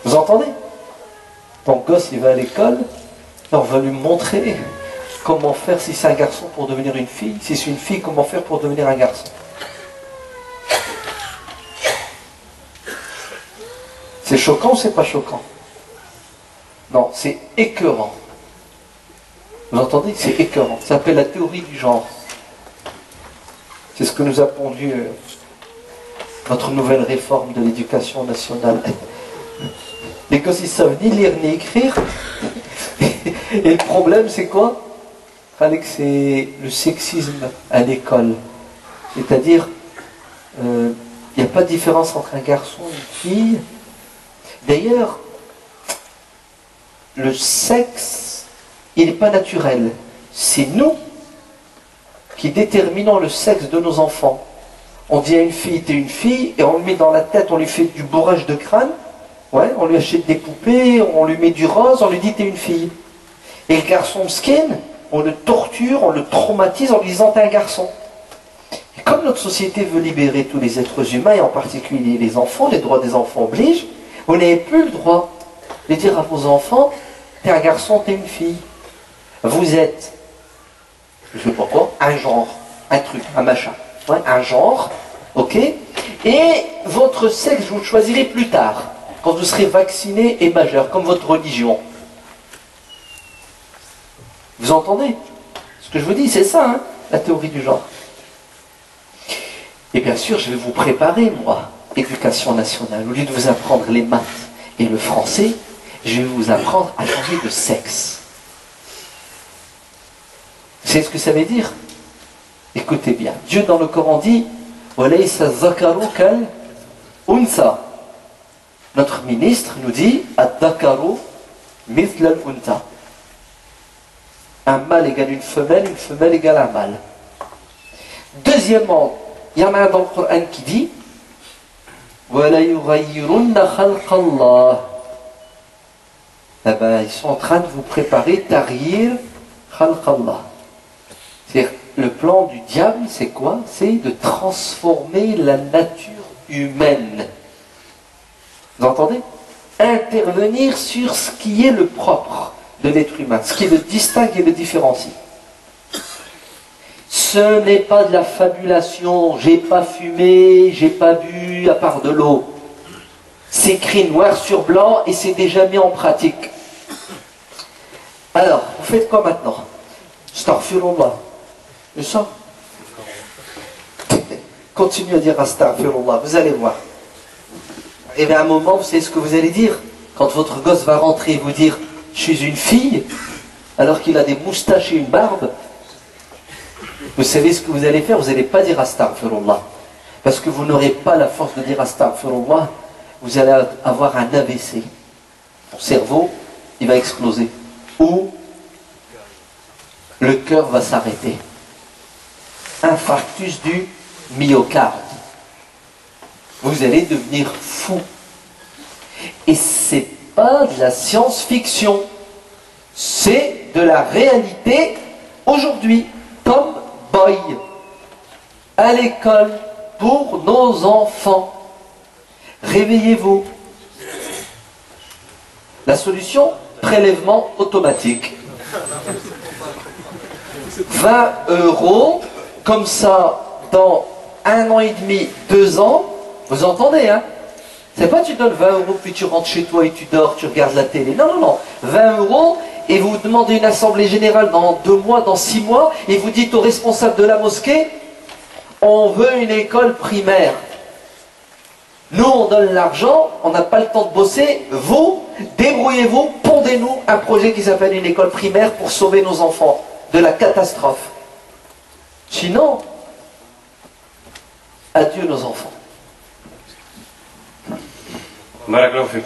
Vous entendez? Ton gosse, il va à l'école, et on va lui montrer comment faire si c'est un garçon pour devenir une fille, si c'est une fille, comment faire pour devenir un garçon. C'est choquant ou c'est pas choquant? Non, c'est écœurant. Vous entendez? C'est écœurant. Ça s'appelle la théorie du genre. C'est ce que nous a pondu notre nouvelle réforme de l'éducation nationale. Les gosses, ils savent ni lire ni écrire. Et le problème, c'est quoi? C'est le sexisme à l'école. C'est-à-dire, il n'y a pas de différence entre un garçon et une fille. D'ailleurs, le sexe, il n'est pas naturel. C'est nous qui déterminons le sexe de nos enfants. On dit à une fille, t'es une fille, et on le met dans la tête, on lui fait du bourrage de crâne, ouais, on lui achète des poupées, on lui met du rose, on lui dit, t'es une fille. Et le garçon skin, on le torture, on le traumatise en lui disant, t'es un garçon. Et comme notre société veut libérer tous les êtres humains, et en particulier les enfants, les droits des enfants obligent, vous n'avez plus le droit de dire à vos enfants, t'es un garçon, t'es une fille. Vous êtes, je sais pas quoi, un genre, un truc, un machin. Ouais, un genre, ok? Et votre sexe, vous le choisirez plus tard, quand vous serez vacciné et majeur, comme votre religion. Vous entendez? Ce que je vous dis, c'est ça, hein, la théorie du genre. Et bien sûr, je vais vous préparer, moi, éducation nationale. Au lieu de vous apprendre les maths et le français, je vais vous apprendre à changer de sexe. Vous savez ce que ça veut dire? Écoutez bien. Dieu dans le Coran dit Walaysa zakaru kal unsa. Notre ministre nous dit Ad-dakaru mithla al-unta. Un mâle égale une femelle égale un mâle. Deuxièmement, il y en a un dans le Coran qui dit Wala yughayyirunna khalqallah. Eh ben, ils sont en train de vous préparer Tahrir khalqallah. C'est-à-dire, le plan du diable, c'est quoi? C'est de transformer la nature humaine. Vous entendez? Intervenir sur ce qui est le propre de l'être humain, ce qui le distingue et le différencie. Ce n'est pas de la fabulation, j'ai pas fumé, j'ai pas bu à part de l'eau. C'est écrit noir sur blanc et c'est déjà mis en pratique. Alors, vous faites quoi maintenant? Astaghfirullah. C'est ça? Continuez à dire Astaghfirullah, vous allez voir. Arrivé à un moment, vous savez ce que vous allez dire? Quand votre gosse va rentrer et vous dire je suis une fille, alors qu'il a des moustaches et une barbe, vous savez ce que vous allez faire? Vous n'allez pas dire Astaghfirullah. Parce que vous n'aurez pas la force de dire Astaghfirullah, vous allez avoir un AVC. Mon cerveau, il va exploser. Ou le cœur va s'arrêter. Infarctus du myocarde. Vous allez devenir fou. Et c'est pas de la science-fiction. C'est de la réalité aujourd'hui. Tomboy. À l'école pour nos enfants. Réveillez-vous. La solution, prélèvement automatique. 20 €, comme ça, dans 1 an et demi, 2 ans, vous entendez, hein? C'est pas tu donnes 20 € puis tu rentres chez toi et tu dors, tu regardes la télé. Non, non, non. 20 € et vous demandez une assemblée générale dans 2 mois, dans 6 mois, et vous dites au responsable de la mosquée, on veut une école primaire. Nous, on donne l'argent, on n'a pas le temps de bosser. Vous, débrouillez-vous, pondez-nous un projet qui s'appelle une école primaire pour sauver nos enfants de la catastrophe. Sinon, adieu nos enfants. Barakallahu fik.